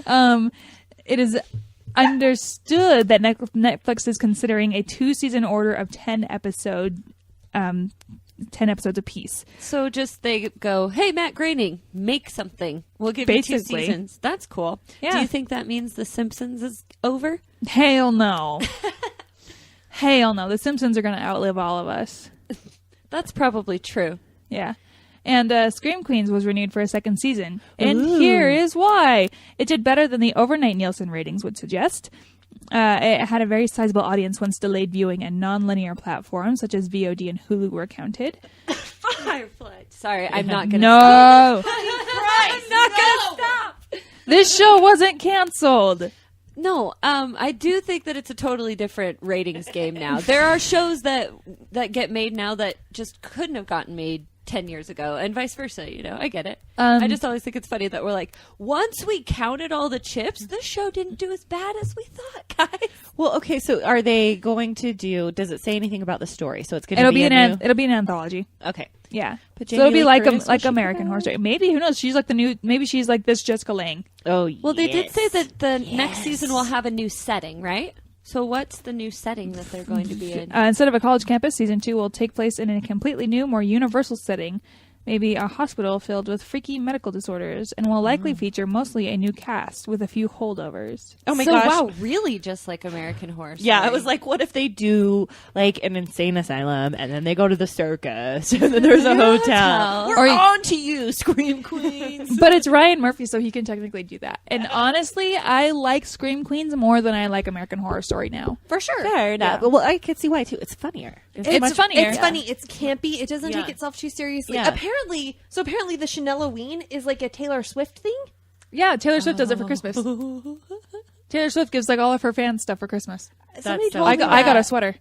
It is understood that Netflix is considering a 2-season order of 10 episodes apiece. So just they go, hey, Matt Groening, make something. We'll give you 2 Basically. seasons. That's cool. Yeah. Do you think that means The Simpsons is over? Hell no. Hell no. The Simpsons are going to outlive all of us. That's probably true. Yeah. And Scream Queens was renewed for a 2nd season. And here is why. It did better than the overnight Nielsen ratings would suggest. It had a very sizable audience once delayed viewing and non-linear platforms such as VOD and Hulu were counted. Firefly. Sorry, I'm not going to No. I'm not going to stop. This show wasn't canceled. No, I do think that it's a totally different ratings game now. There are shows that get made now that just couldn't have gotten made 10 years ago, and vice versa. I get it. I just always think it's funny that we're like, once we counted all the chips, this show didn't do as bad as we thought, guys. Well, okay, so are they going to does it say anything about the story? So it's going to It'll be it'll be an anthology. Okay. Yeah. But So it'll be Jamie Lee like Curtis, will she American be Horror Story. Maybe, who knows? She's like maybe she's like this Jessica Lange. Oh, Well, they did say that the next season will have a new setting, right? So what's the new setting that they're going to be in? Instead of a college campus, season 2 will take place in a completely new, more universal setting. maybe a hospital filled with freaky medical disorders, and will likely feature mostly a new cast with a few holdovers. Oh my so, gosh. wow, really just like American Horror Story. Yeah, I was like, what if they do like an insane asylum and then they go to the circus and then there's a hotel? We're Or- on to you, Scream Queens. But it's Ryan Murphy, so he can technically do that. And honestly, I like Scream Queens more than I like American Horror Story now. For sure. Fair enough. Well, I could see why too. It's funnier. It's much funnier. It's funny. It's campy. It doesn't Yeah. take itself too seriously. Yeah. Apparently the Chanel-Halloween is like a Taylor Swift thing. Yeah, Taylor Swift does it for Christmas. Taylor Swift gives like all of her fans stuff for Christmas. Somebody so told I me got a that. sweater.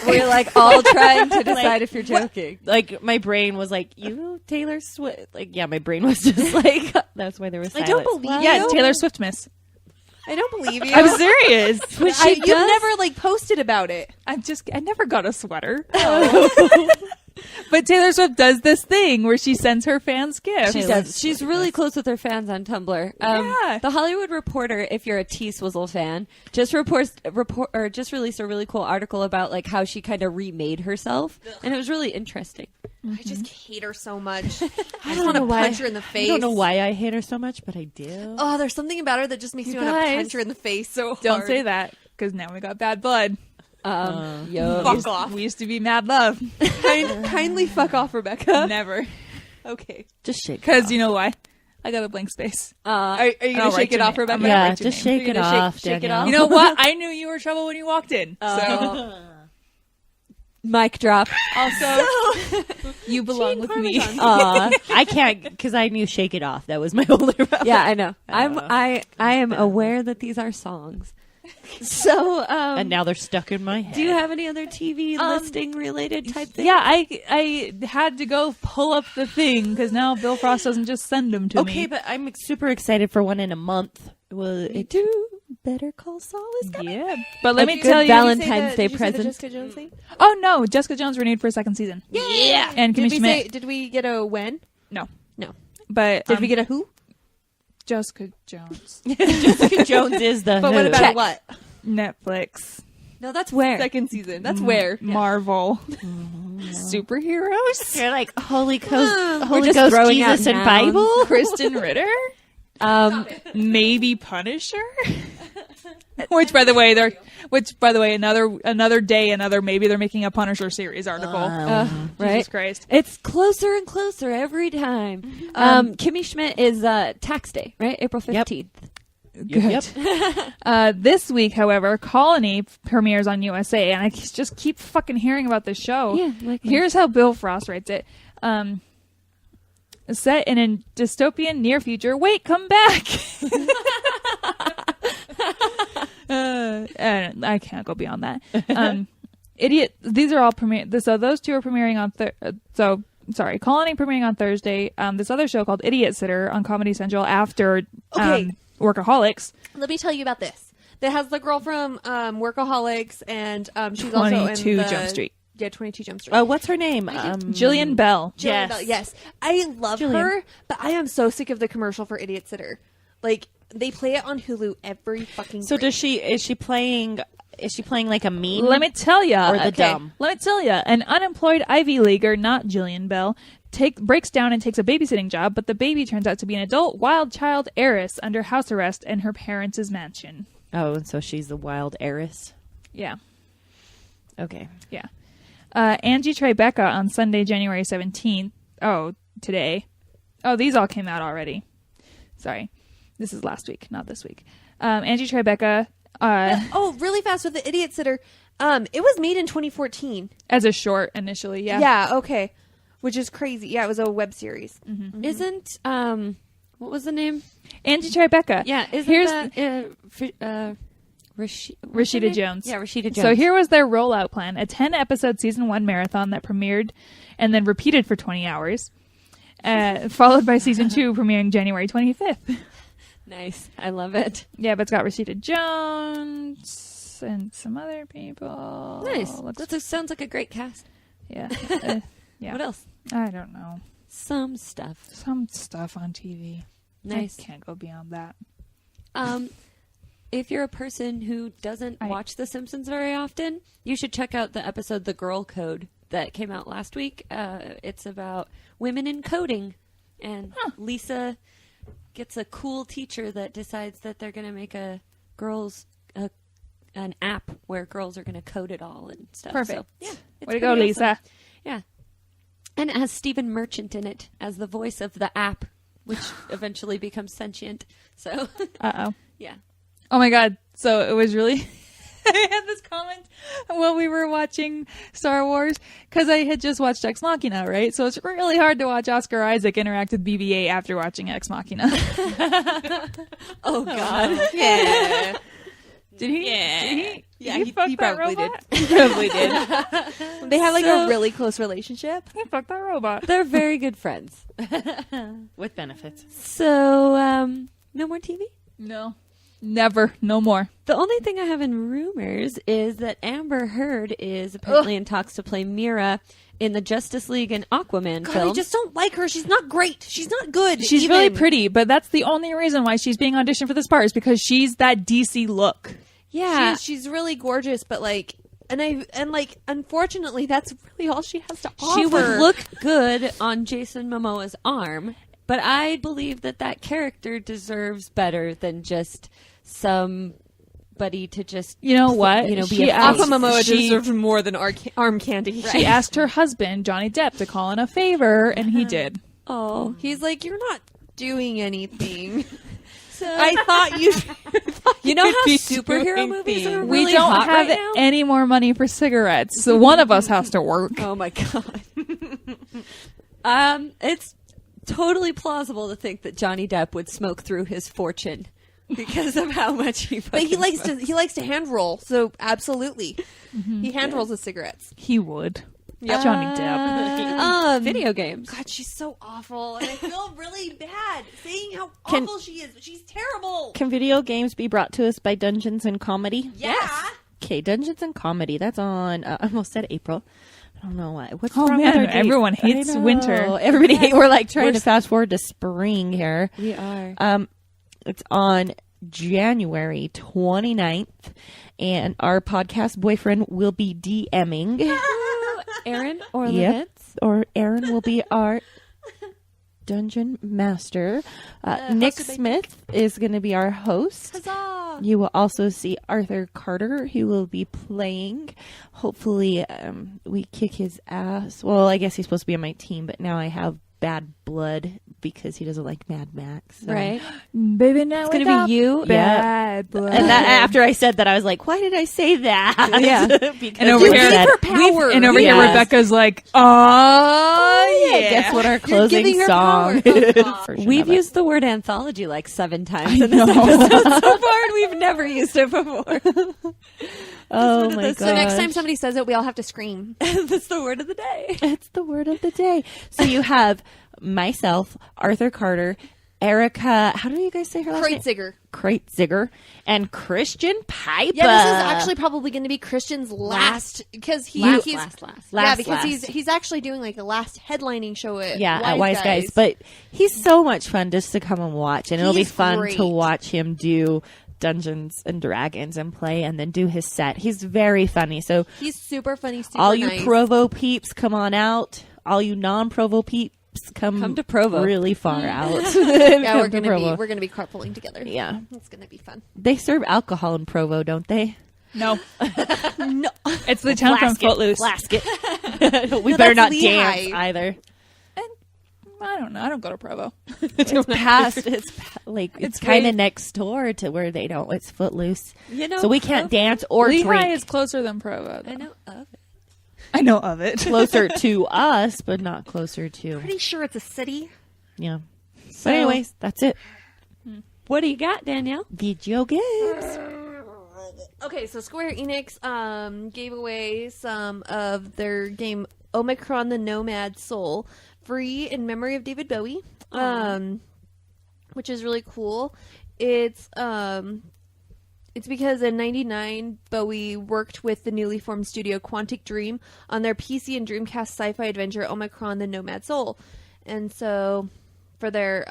We're like all trying to decide if you're joking. Like my brain was like, you Taylor Swift. Like yeah, my brain was just like that's why there was I silence. don't believe Yeah, you. Taylor Swiftmas. I don't believe you. I'm serious. You've never like posted about it. I never got a sweater. But Taylor Swift does this thing where she sends her fans gifts. She does. She's really close with her fans on Tumblr. Yeah. The Hollywood Reporter, if you're a T-Swizzle fan, just just released a really cool article about like how she kind of remade herself, and it was really interesting. I just hate her so much. I just want to punch her in the face. I don't know why I hate her so much, but I do. Oh, there's something about her that just makes me want to guys, punch her in the face so hard. Don't say that, because now we got bad blood. Fuck off. We used to be mad love. Kindly fuck off, Rebecca. Never. Okay. Just shake. Because you know why? I got a blank space. Are you I'll going to write shake it your off, name. Rebecca? I'm gonna Yeah, write your just name. shake You're it gonna off, shake it Danielle. off? You know what? I knew you were trouble when you walked in. So Mic drop. also, you belong with me. I can't because I knew "Shake It Off." That was my older brother. Yeah, I know. I am aware that these are songs. So, And now they're stuck in my head. do you have any other TV listing related type things? Yeah, I had to go pull up the thing because now Bill Frost doesn't just send them to me. Okay, but I'm super excited for one in a month. Will it do? Better Call Saul is coming. Yeah, but let A me good tell you. Valentine's Day Did you say the present. Jessica Jones thing? Oh no, Jessica Jones renewed for a second season. Yeah. And Kimmy Schmidt. Did we get a when? No, No. but Did we get a who? Jessica Jones? Jessica Jones is the. But what who. about what? Netflix, No, that's where. Second season. That's where. Marvel, superheroes. You're like Holy Ghost, We're Holy just Ghost, throwing Jesus, out and nouns. Bible. Kristen Ritter, maybe Punisher. Which, by the way, another day, maybe they're making a Punisher series article. Right? Jesus Christ. It's closer and closer every time. Kimmy Schmidt is Tax Day, right? April 15th. Yep. This week, however, Colony premieres on USA, and I just keep fucking hearing about this show. Yeah, like Here's how Bill Frost writes it. Set in a dystopian near future. Wait, come back. I can't go beyond that. Idiot. These are all so those two are premiering on Colony premiering on Thursday. This other show called Idiot Sitter on Comedy Central after Workaholics. Let me tell you about this. That has the girl from Workaholics, and she's also in 22 Jump Street. Yeah, 22 Jump Street. Oh, what's her name? Jillian Bell. Jillian yes. Bell, yes. I love Jillian. her, but I am so sick of the commercial for Idiot Sitter. Like, they play it on Hulu every fucking So break. is she playing like a mean? Let me tell you. Or the dumb. Let me tell you. An unemployed Ivy Leaguer, not Jillian Bell, breaks down and takes a babysitting job, but the baby turns out to be an adult wild child heiress under house arrest in her parents' mansion. Oh, and so she's the wild heiress. Yeah. Okay. Yeah. Angie Tribeca on Sunday, January 17th. Oh, today. Oh, these all came out already. Sorry. This is last week, not this week. Angie Tribeca, really fast with the Idiot Sitter. It was made in 2014. as a short initially, yeah. Yeah, okay. Which is crazy. Yeah, it was a web series. Isn't what was the name? Angie Tribeca. Yeah, isn't Here's that Rashida Jones. Yeah, Rashida Jones. So here was their rollout plan: a 10-episode season 1 marathon that premiered and then repeated for 20 hours, followed by season 2 premiering January 25th. Nice. I love it. Yeah, but it's got Rashida Jones and some other people. Nice. Looks- That sounds like a great cast. yeah. Yeah. What else? I don't know. Some stuff. Some stuff on TV. Nice. I can't go beyond that. If you're a person who doesn't watch The Simpsons very often, you should check out the episode "The Girl Code" that came out last week. It's about women in coding, and Lisa gets a cool teacher that decides that they're going to make an app where girls are going to code it all and stuff. Perfect. So, yeah, it's Way to go, pretty awesome. Lisa. Yeah, and it has Stephen Merchant in it as the voice of the app, which eventually becomes sentient. So, Uh-oh. yeah. Oh my god. So it was really I had this comment while we were watching Star Wars because I had just watched Ex Machina, right? So it's really hard to watch Oscar Isaac interact with BB-8 after watching Ex Machina. Oh God. Yeah. Did he? Yeah. Did he? Yeah, Did he fuck that probably robot? did. He probably did. They have like So- a really close relationship. He fucked that robot. They're very good friends. With benefits. So, no more TV? No. Never. No more. The only thing I have in rumors is that Amber Heard is apparently in talks to play Mira in the Justice League and Aquaman God, film. I just don't like her. She's not great. She's not good. She's even. really pretty, but that's the only reason why she's being auditioned for this part is because she's that DC look. Yeah. She's really gorgeous, but like, unfortunately, that's really all she has to offer. She would look good on Jason Momoa's arm, but I believe that character deserves better than just somebody to just, You know what? be She a asked- face. Aquamomoa She- deserves more than arm candy. She asked her husband, Johnny Depp, to call in a favor, and he did. Oh, He's like, you're not doing anything. so I thought you. you know how be superhero doing movies are things. We really don't hot have right now? any more money for cigarettes, so one of us has to work. Oh my God. It's totally plausible to think that Johnny Depp would smoke through his fortune because of how much he. But he fucking likes to hand roll, so absolutely, he hand rolls his cigarettes. He would. Yep. Johnny Depp. video games. God, she's so awful, and I feel really bad saying how Can- awful she is. But she's terrible. Can video games be brought to us by Dungeons and Comedy? Yeah. Okay, Dungeons and Comedy. That's on. I almost said April. I don't know why. What's Oh, wrong man, with our dates? everyone I hates know. winter. Everybody, we're like trying We're to fast forward to spring here. We are. It's on January 29th, and our podcast boyfriend will be DMing. Aaron or Yep. Levitz? Or Aaron will be our dungeon master. Nick hosted by Smith is going to be our host. Huzzah! You will also see Arthur Carter, who will be playing. Hopefully, we kick his ass. Well, I guess he's supposed to be on my team, but now I have bad blood because he doesn't like Mad Max. So. Right. Baby, now It's gonna be you. Bad blood. And that, after I said that, I was like, why did I say that? Yeah. Because And over you here- said- Give her power. And over here, Yes. Rebecca's like, oh, yeah. Guess what our You're closing giving her song power. is? Oh, Version We've of it. used the word anthology like 7 times I in this know. episode so far, and we've never used it before. Oh one of my those- god! So next time somebody says it, we all have to scream. That's the word of the day. It's the word of the day. So you have myself, Arthur Carter, Erica. How do you guys say her last name? Kreuziger. Kreuziger, and Christian Piper. Yeah, this is actually probably going to be Christian's last because he's Last. yeah, because he's actually doing like the last headlining show at at Wise Guys. But he's so much fun just to come and watch, and it'll be He's fun great. to watch him do Dungeons and Dragons and play, and then do his set. He's very funny. So he's super funny. Super all you nice. Provo peeps, come on out. All you non-Provo peeps, come to Provo. really far out. Yeah, Come we're to gonna Provo. be carpooling together. Yeah. it's gonna be fun. They serve alcohol in Provo, don't they? No. No, It's the town from Footloose. Flask it. We better that's not Lehigh. dance either. I don't know. I don't go to Provo. It's past. It's It's kind way- of next door to where they don't. It's Footloose, You know, so we can't dance or Lehigh drink. is closer than Provo. though. I know of it. I know of it. Closer to us, but not closer to. pretty sure it's a city. Yeah. But anyways, that's it. What do you got, Danielle? Video games. Okay, so Square Enix gave away some of their game Omicron the Nomad Soul free in memory of David Bowie, which is really cool. It's because in '99 Bowie worked with the newly formed studio Quantic Dream on their PC and Dreamcast sci-fi adventure Omicron the Nomad Soul, and so for their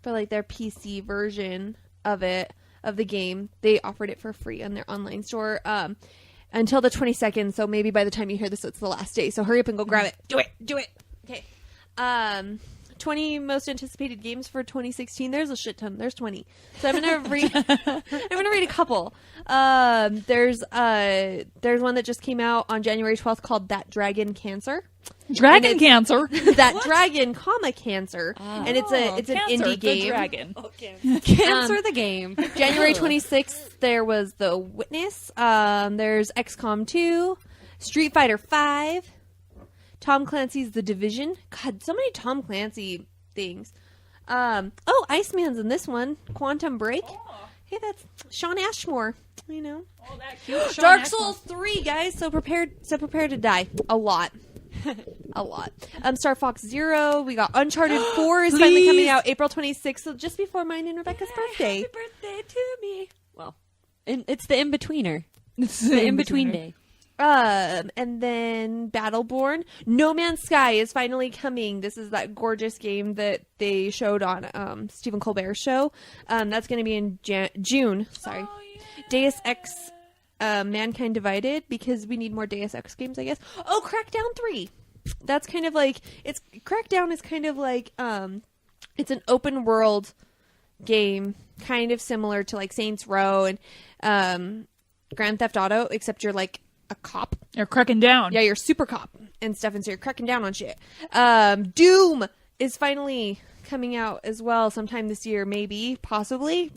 their PC version of the game, they offered it for free on their online store. until the 22nd. So maybe by the time you hear this, it's the last day. So hurry up and go grab it. Do it. Okay. 20 most anticipated games for 2016. There's a shit ton. There's 20. So I'm gonna read. I'm gonna read a couple. There's one that just came out on January 12th called That Dragon Cancer. Dragon Cancer. That Dragon, Cancer, and it's an Cancer, indie the game. dragon. Cancer the game. January 26th, there was The Witness. There's XCOM 2, Street Fighter 5, Tom Clancy's The Division. God, so many Tom Clancy things. Iceman's in this one. Quantum Break. Hey, that's Sean Ashmore. You know. Oh, that cute Sean Dark Ashmore. Souls 3, guys. So prepare to die. A lot. A lot. Star Fox Zero. We got Uncharted 4 is finally coming out April 26th, so just before mine and Rebecca's birthday. Happy birthday to me. Well, it's the in-betweener. It's The in-between day. And then Battleborn. No Man's Sky is finally coming. This is that gorgeous game that they showed on Stephen Colbert's show. That's going to be in June. Sorry. Oh, yeah. Deus Ex Mankind Divided, because we need more Deus Ex games, I guess. Oh, Crackdown 3. That's kind of like Crackdown is kind of like it's an open world game, kind of similar to like Saints Row and Grand Theft Auto, except you're like a cop. You're cracking down. Yeah, you're super cop and stuff, and so you're cracking down on shit. Doom is finally coming out as well sometime this year, maybe, possibly.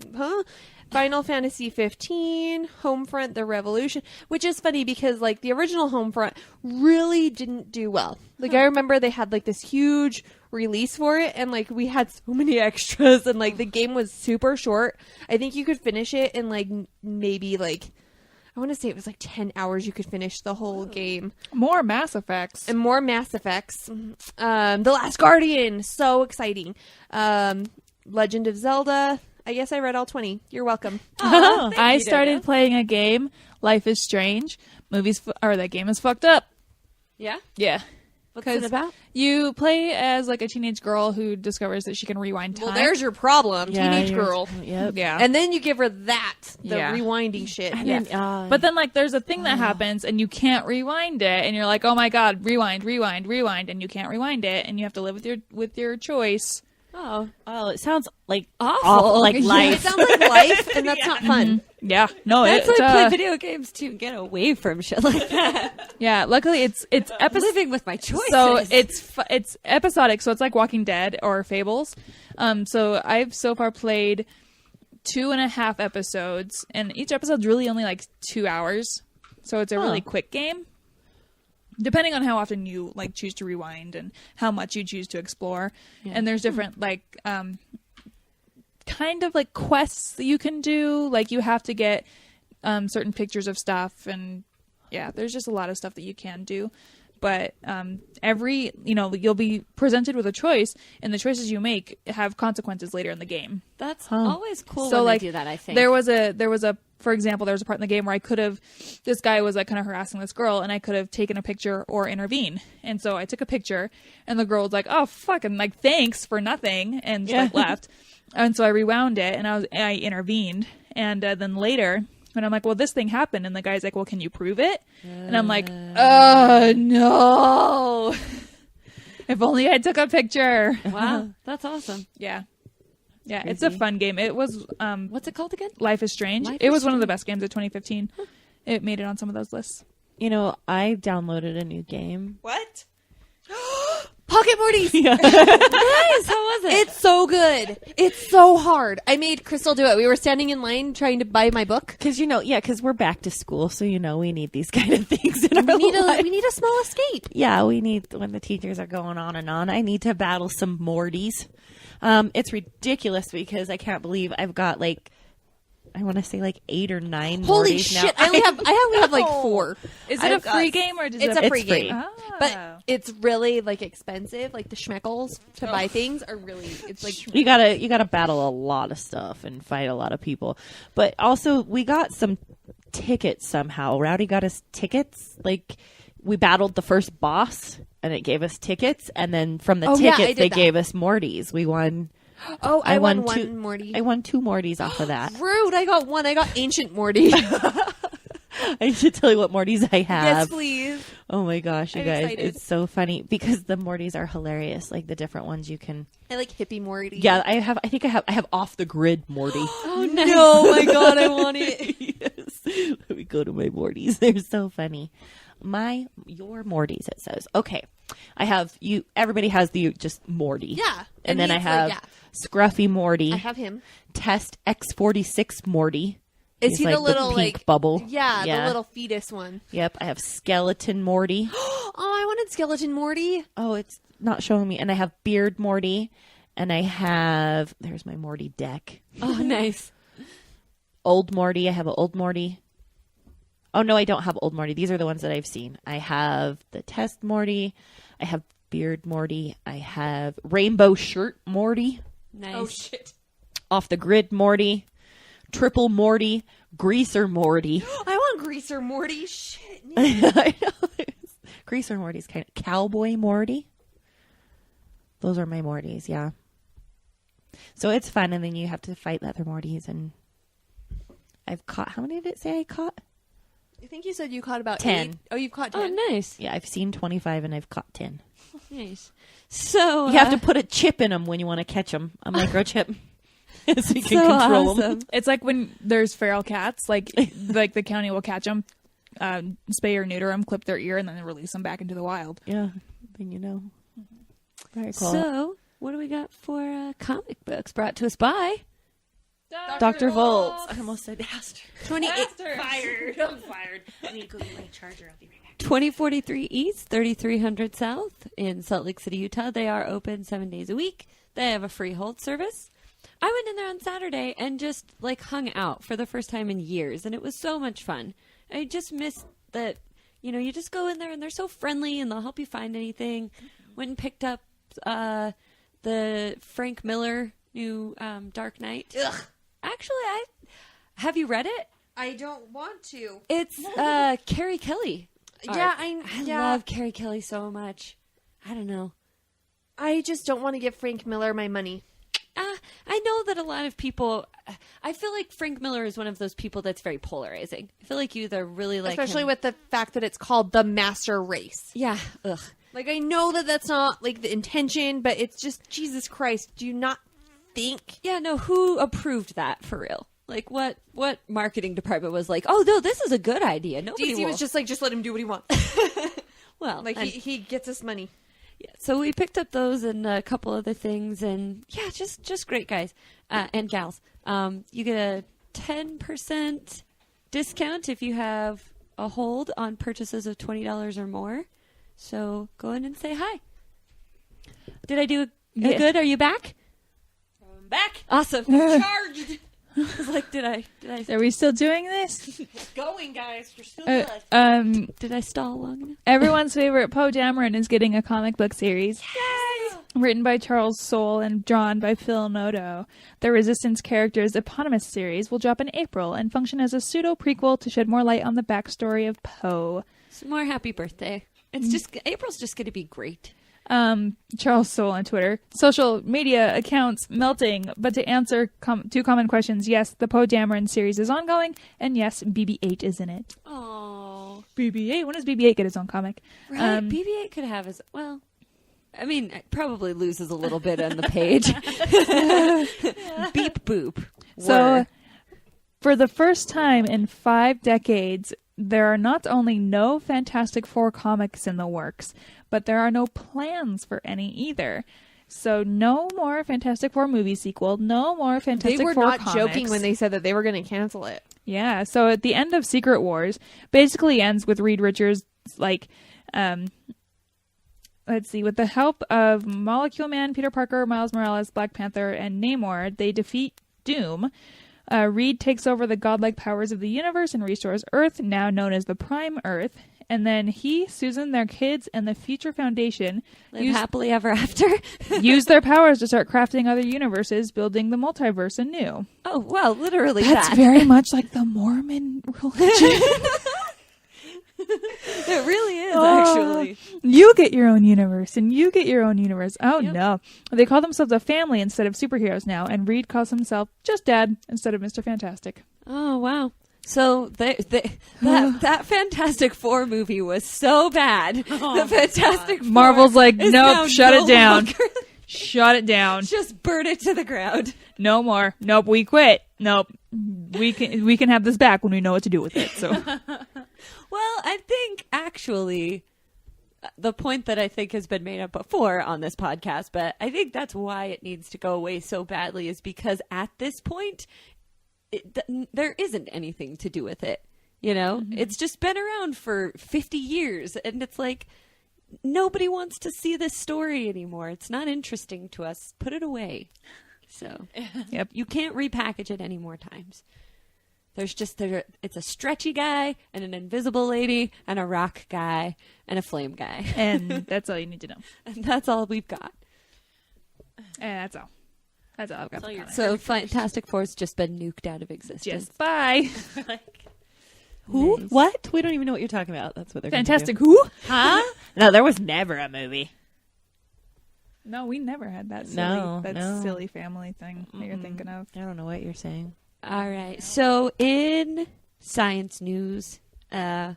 Final Fantasy 15, Homefront: The Revolution, which is funny because like the original Homefront really didn't do well. Like I remember they had like this huge release for it, and like we had so many extras, and like the game was super short. I think you could finish it in like maybe like I want to say it was like 10 hours you could finish the whole game. More Mass Effects. And more Mass Effects. The Last Guardian, so exciting. Legend of Zelda. I guess I read all 20. You're welcome. I started playing a game, Life is Strange. That game is fucked up. Yeah? Yeah. What's it about? You play as like a teenage girl who discovers that she can rewind time. Well, there's your problem, teenage you're- girl. Yep. Yeah. And then you give her the Yeah. rewinding shit. Yeah. But then, like, there's a thing that happens, and you can't rewind it, and you're like, "Oh my god, rewind!" And you can't rewind it, and you have to live with your choice. Oh. it sounds like Awful. like It life. sounds like life, and that's not fun. Yeah, no, That's it's why I play video games to get away from shit like that. yeah. Luckily, it's Living with my choices. So it's episodic, so it's like Walking Dead or Fables. So I've so far played 2.5 episodes, and each episode's really only like 2 hours. So it's a really quick game. Depending on how often you like choose to rewind and how much you choose to explore. And there's different like kind of like quests that you can do. Like you have to get certain pictures of stuff, and yeah, there's just a lot of stuff that you can do. But you'll be presented with a choice, and the choices you make have consequences later in the game. That's always cool So when like they do that, I think. there was a for example, there was a part in the game where this guy was like kind of harassing this girl, and I could have taken a picture or intervene. And so I took a picture, and the girl was like, "Oh fuck," and like, "Thanks for nothing," and just like left. And so I rewound it, and I intervened, and then later. And I'm like, well, this thing happened. And the guy's like, well, can you prove it? And I'm like, no. If only I took a picture. Wow, that's awesome. Yeah. Yeah, it's a fun game. It was, What's it called again? Life is Strange. Life It is was one of the best games of 2015. It made it on some of those lists. You know, I downloaded a new game. What? Pocket Mortys! Nice, how was it? It's so good. It's so hard. I made Crystal do it. We were standing in line trying to buy my book. Because, because we're back to school, so, we need these kind of things in our We life. need a small escape. Yeah, we need, when the teachers are going on and on, I need to battle some Mortys. It's ridiculous because I can't believe I've got I want to say 8 or 9 Holy Mortys shit! now. I only have 4. Is it a free game or does It's it a free game, Ah. but it's really expensive. Like the schmeckles to buy things are really. It's like You gotta battle a lot of stuff and fight a lot of people. But also, we got some tickets somehow. Rowdy got us tickets. We battled the first boss, and it gave us tickets. And then from the Oh, yeah, I tickets, did they that. gave us Mortys. We won. oh, I won one two, Morty. I won 2 Mortys off of that. Rude! I got one. I got Ancient Morty. I should tell you what Mortys I have. Yes, please. Oh my gosh, you I'm guys. excited. It's so funny because the Mortys are hilarious. Like the different ones you can. I like hippie Morty. Yeah, I have off the grid Morty. Oh, nice. No, my God, I want it. Yes. Let me go to my Mortys. They're so funny. Your Mortys, it says. Okay. I have you. Everybody has the just Morty. Yeah. And then I he's have like, Scruffy Morty. I have him. Test X46 Morty. Is He's he like the little pink like bubble? Yeah, the little fetus one. Yep. I have Skeleton Morty. Oh, I wanted Skeleton Morty. Oh, it's not showing me. And I have Beard Morty. And I have, there's my Morty deck. Oh, nice. Old Morty. I have an Old Morty. Oh, no, I don't have Old Morty. These are the ones that I've seen. I have the Test Morty. I have Beard Morty. I have Rainbow Shirt Morty. Nice. Oh, shit. Off the Grid Morty. Triple Morty. Greaser Morty. I want Greaser Morty. Shit. I know. Greaser Morty's kind of Cowboy Morty. Those are my Mortys, yeah. So it's fun, and then you have to fight the other Mortys, and I've caught, how many did it say I caught? I think you said you caught about 10. 8. Oh, you've caught 10. Oh, nice. Yeah, I've seen 25, and I've caught 10. Nice. So You have to put a chip in them when you want to catch them, a microchip, so you can so control them. awesome. It's like when there's feral cats, like the county will catch them, spay or neuter them, clip their ear, and then release them back into the wild. Yeah, then you know. Very cool. So, what do we got for comic books brought to us by Dr. Volts. I almost said Aster. 28. Fired. I'm fired. I need to go get my charger. I'll be right back. 2043 East, 3300 South in Salt Lake City, Utah. They are open 7 days a week. They have a free hold service. I went in there on Saturday and just like hung out for the first time in years, and it was so much fun. I just missed that, you just go in there and they're so friendly and they'll help you find anything. Went and picked up the Frank Miller new Dark Knight. Ugh. Actually, have you read it? I don't want to. It's Carrie Kelly. Yeah, art. I yeah. love Carrie Kelly so much. I don't know. I just don't want to give Frank Miller my money. I know that a lot of people. I feel like Frank Miller is one of those people that's very polarizing. I feel like you either really like, Especially him. with the fact that it's called The Master Race. Yeah. Ugh. Like, I know that that's not, like, the intention, but it's just, Jesus Christ, do you not think? Yeah. No. Who approved that for real? Like, what marketing department was like? Oh no, this is a good idea. Nobody DC will. was just like, just let him do what he wants. well, Like, and- he gets us money. Yeah, so we picked up those and a couple other things, and yeah, just great guys and gals. You get a 10% discount if you have a hold on purchases of $20 or more. So go in and say hi. Did I do a Yeah. good? Are you back? I'm back. Awesome. Charged. I was like, did I Are we still doing this? Going, guys. You're still good. did I stall long enough? Everyone's favorite Poe Dameron is getting a comic book series. Yay! Written by Charles Soule and drawn by Phil Noto. The Resistance character's eponymous series will drop in April and function as a pseudo-prequel to shed more light on the backstory of Poe. Some more happy birthday. It's just April's just going to be great. Charles Soule on Twitter. Social media accounts melting, but to answer two common questions, yes, the Poe Dameron series is ongoing, and yes, BB-8 is in it. Oh, BB-8? When does BB-8 get his own comic? right. BB-8 could have his I mean, it probably loses a little bit on the page. Beep boop. So, for the first time in 5 decades, there are not only no Fantastic Four comics in the works, but there are no plans for any either. So no more Fantastic Four movie sequel, no more Fantastic They were Four not comics. joking when they said that they were going to cancel it. Yeah, so at the end of Secret Wars, basically ends with Reed Richards, like, let's see, with the help of Molecule Man, Peter Parker, Miles Morales, Black Panther, and Namor, they defeat Doom. Reed takes over the godlike powers of the universe and restores Earth, now known as the Prime Earth. And then he, Susan, their kids, and the Future Foundation Live happily ever after. use their powers to start crafting other universes, building the multiverse anew. Oh, well, literally That's that. very much like the Mormon religion. It really is, actually. You get your own universe, and you get your own universe. Oh, Yep. no. They call themselves a family instead of superheroes now, and Reed calls himself just Dad instead of Mr. Fantastic. Oh, wow. So that Fantastic Four movie was so bad. The Fantastic Four Marvel's like, is nope, now shut no it down. longer- Shut it down. Just burn it to the ground. No more. Nope, we quit. Nope. We can have this back when we know what to do with it. So Well, I think actually the point that I think has been made up before on this podcast, but I think that's why it needs to go away so badly is because at this point, there isn't anything to do with it. You know, it's just been around for 50 years and it's like, nobody wants to see this story anymore. It's not interesting to us. Put it away. So Yep. you can't repackage it any more times. It's a stretchy guy and an invisible lady and a rock guy and a flame guy. and that's all you need to know. And that's all we've got. And that's all. That's all I've got. for comment. So Fantastic Four's just been nuked out of existence. Just bye. Who? Nice. What? We don't even know what you're talking about. That's what they're gonna Fantastic. do. Who? Huh? No, there was never a movie. No, we never had that silly, No. silly family thing that you're thinking of. I don't know what you're saying. All right. So in science news, the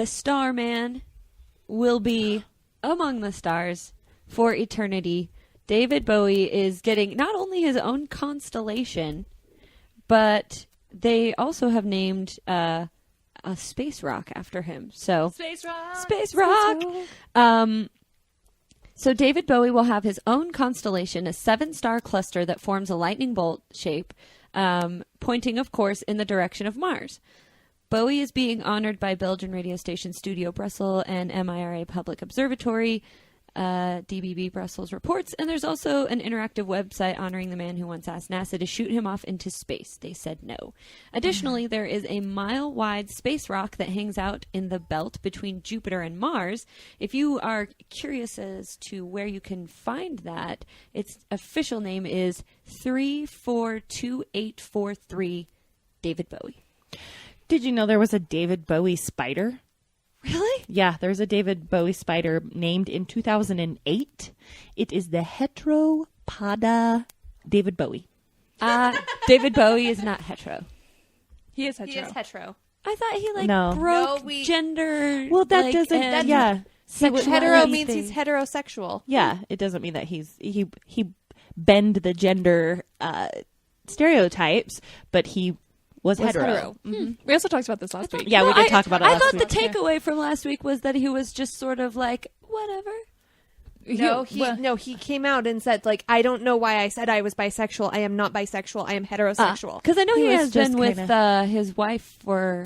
Starman will be among the stars for eternity. David Bowie is getting not only his own constellation, but they also have named a space rock after him. So Space Rock. Space Rock. So David Bowie will have his own constellation, a 7-star cluster that forms a lightning bolt shape, pointing, of course, in the direction of Mars. Bowie is being honored by Belgian radio station Studio Brussels and MIRA Public Observatory. DBB Brussels reports, and there's also an interactive website honoring the man who once asked NASA to shoot him off into space. They said no. Additionally, there is a mile-wide space rock that hangs out in the belt between Jupiter and Mars. If you are curious as to where you can find that, its official name is 342843 David Bowie. Did you know there was a David Bowie spider? Really? Yeah, there's a David Bowie spider named in 2008. It is the Heteropoda David Bowie. David Bowie is not hetero. He is hetero. He is hetero. I thought he No. broke No, we- gender. Well, that like, doesn't. and Yeah, sexuality Hetero means thing. he's heterosexual. yeah. It doesn't mean that he bend the gender stereotypes, but he was hetero. We also talked about this last week. Yeah, we did talk about it I last thought week. the takeaway from last week was that he was just sort of like, whatever. No, he came out and said, like, I don't know why I said I was bisexual. I am not bisexual. I am heterosexual. Because I know he was has just been with kinda- his wife for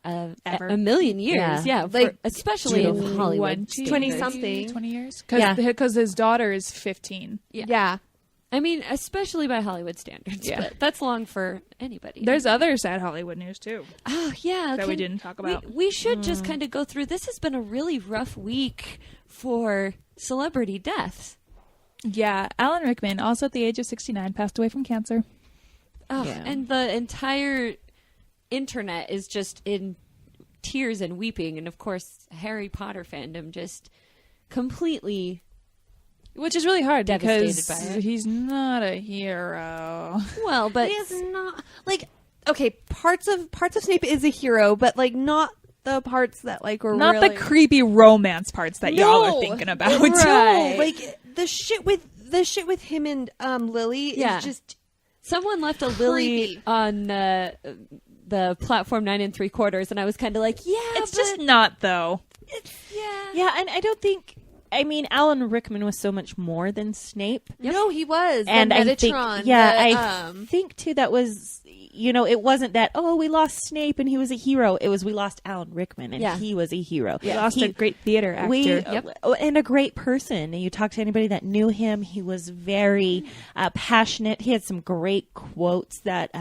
Ever. a million years. Yeah. Yeah, Like, especially in Hollywood. 20-something. 20 years? Yeah. Because his daughter is 15. Yeah. I mean, especially by Hollywood standards. Yeah. But that's long for anybody. There's other sad Hollywood news, too. Oh, yeah. that we didn't talk about. We should just kind of go through. This has been a really rough week for celebrity deaths. Yeah, Alan Rickman, also at the age of 69, passed away from cancer. Oh, Yeah. and the entire internet is just in tears and weeping. And, of course, Harry Potter fandom just completely... Which is really hard Devastated because by it. he's not a hero. Well, but... He is not, like, okay, parts of Snape is a hero, but, like, not the parts that, like, were Not really... the creepy romance parts that y'all are No. thinking about. No, like, the shit with him and Lily Yeah. is just... Someone left a lily Creepy. on the platform 9 3/4, and I was kind of like, yeah, It's but just not, though. yeah. Yeah, and I don't think. I mean, Alan Rickman was so much more than Snape. No, he was. And the I think, Metatron, I think too that was, it wasn't that, we lost Snape and he was a hero. It was we lost Alan Rickman and Yeah. he was a hero. We lost a great theater actor. And a great person. And you talk to anybody that knew him, he was very passionate. He had some great quotes that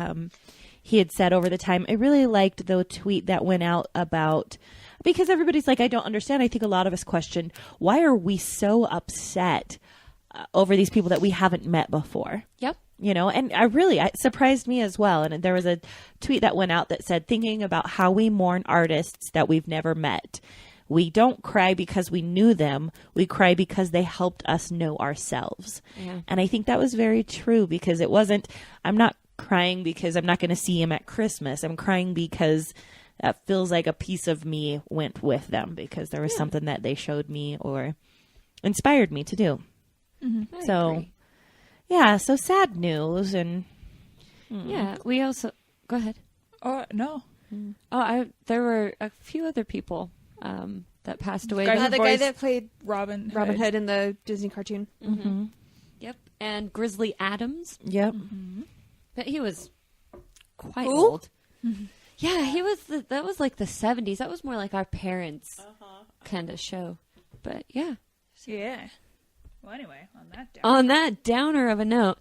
he had said over the time. I really liked the tweet that went out about. Because everybody's like, I don't understand. I think a lot of us question, why are we so upset over these people that we haven't met before? Yep. And it surprised me as well. And there was a tweet that went out that said, thinking about how we mourn artists that we've never met. We don't cry because we knew them. We cry because they helped us know ourselves. Yeah. And I think that was very true because it wasn't, I'm not crying because I'm not going to see him at Christmas. I'm crying because that feels like a piece of me went with them because there was something that they showed me or inspired me to do. So, yeah, so sad news. And Yeah, we also... Go ahead. Oh, no. There were a few other people that passed away. Guy who The guy voiced that played Robin Hood in the Disney cartoon. Yep. And Grizzly Adams. yep. But he was quite Who? old. Yeah, he was. That was like the 70s. That was more like our parents' kind of show. But yeah. Yeah. Well, anyway, on that down. On that downer of a note,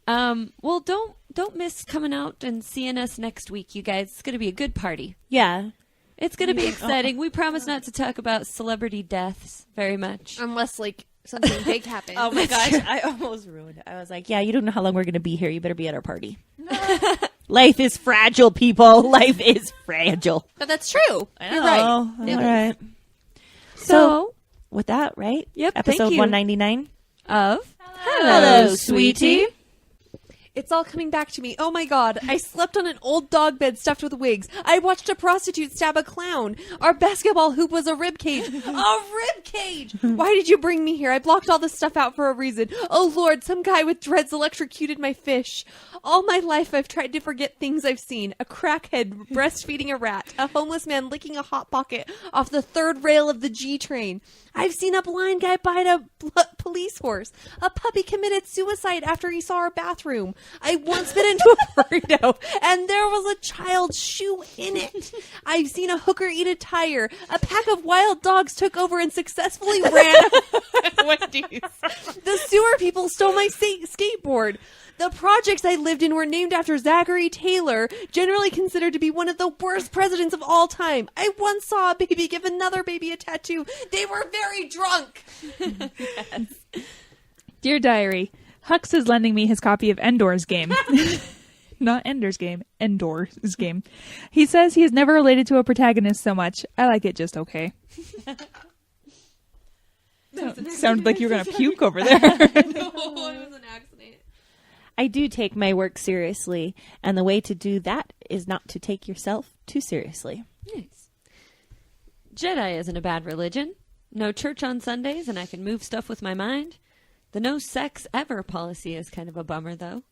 well, don't miss coming out and seeing us next week, you guys. It's going to be a good party. Yeah. It's going to be exciting. We promise not to talk about celebrity deaths very much. Unless, like, something big happens. Oh my gosh, I almost ruined it. I was like, yeah, you don't know how long we're going to be here. You better be at our party. Life is fragile, people. Life is fragile. But that's true. You're right. All It right. So, So, with that, right? Yep, thank Episode you. 199. of Hello, sweetie. It's all coming back to me. Oh my god. I slept on an old dog bed stuffed with wigs. I watched a prostitute stab a clown. Our basketball hoop was a rib cage. A rib cage! Why did you bring me here? I blocked all this stuff out for a reason. Oh lord, some guy with dreads electrocuted my fish. All my life I've tried to forget things I've seen. A crackhead breastfeeding a rat. A homeless man licking a hot pocket off the third rail of the G train. I've seen a blind guy bite a police horse. A puppy committed suicide after he saw our bathroom. I once bit into a burrito, and there was a child's shoe in it. I've seen a hooker eat a tire. A pack of wild dogs took over and successfully ran Wendy's. The sewer people stole my skateboard. The projects I lived in were named after Zachary Taylor, generally considered to be one of the worst presidents of all time. I once saw a baby give another baby a tattoo. They were very drunk. Dear Diary, Hux is lending me his copy of Endor's Game. Not Ender's Game, Endor's Game. He says he has never related to a protagonist so much. I like it just okay. Sounded like you were going to puke over there. No, it was an accident. I do take my work seriously, and the way to do that is not to take yourself too seriously. Nice. Jedi isn't a bad religion. No church on Sundays, and I can move stuff with my mind. The no sex ever policy is kind of a bummer, though.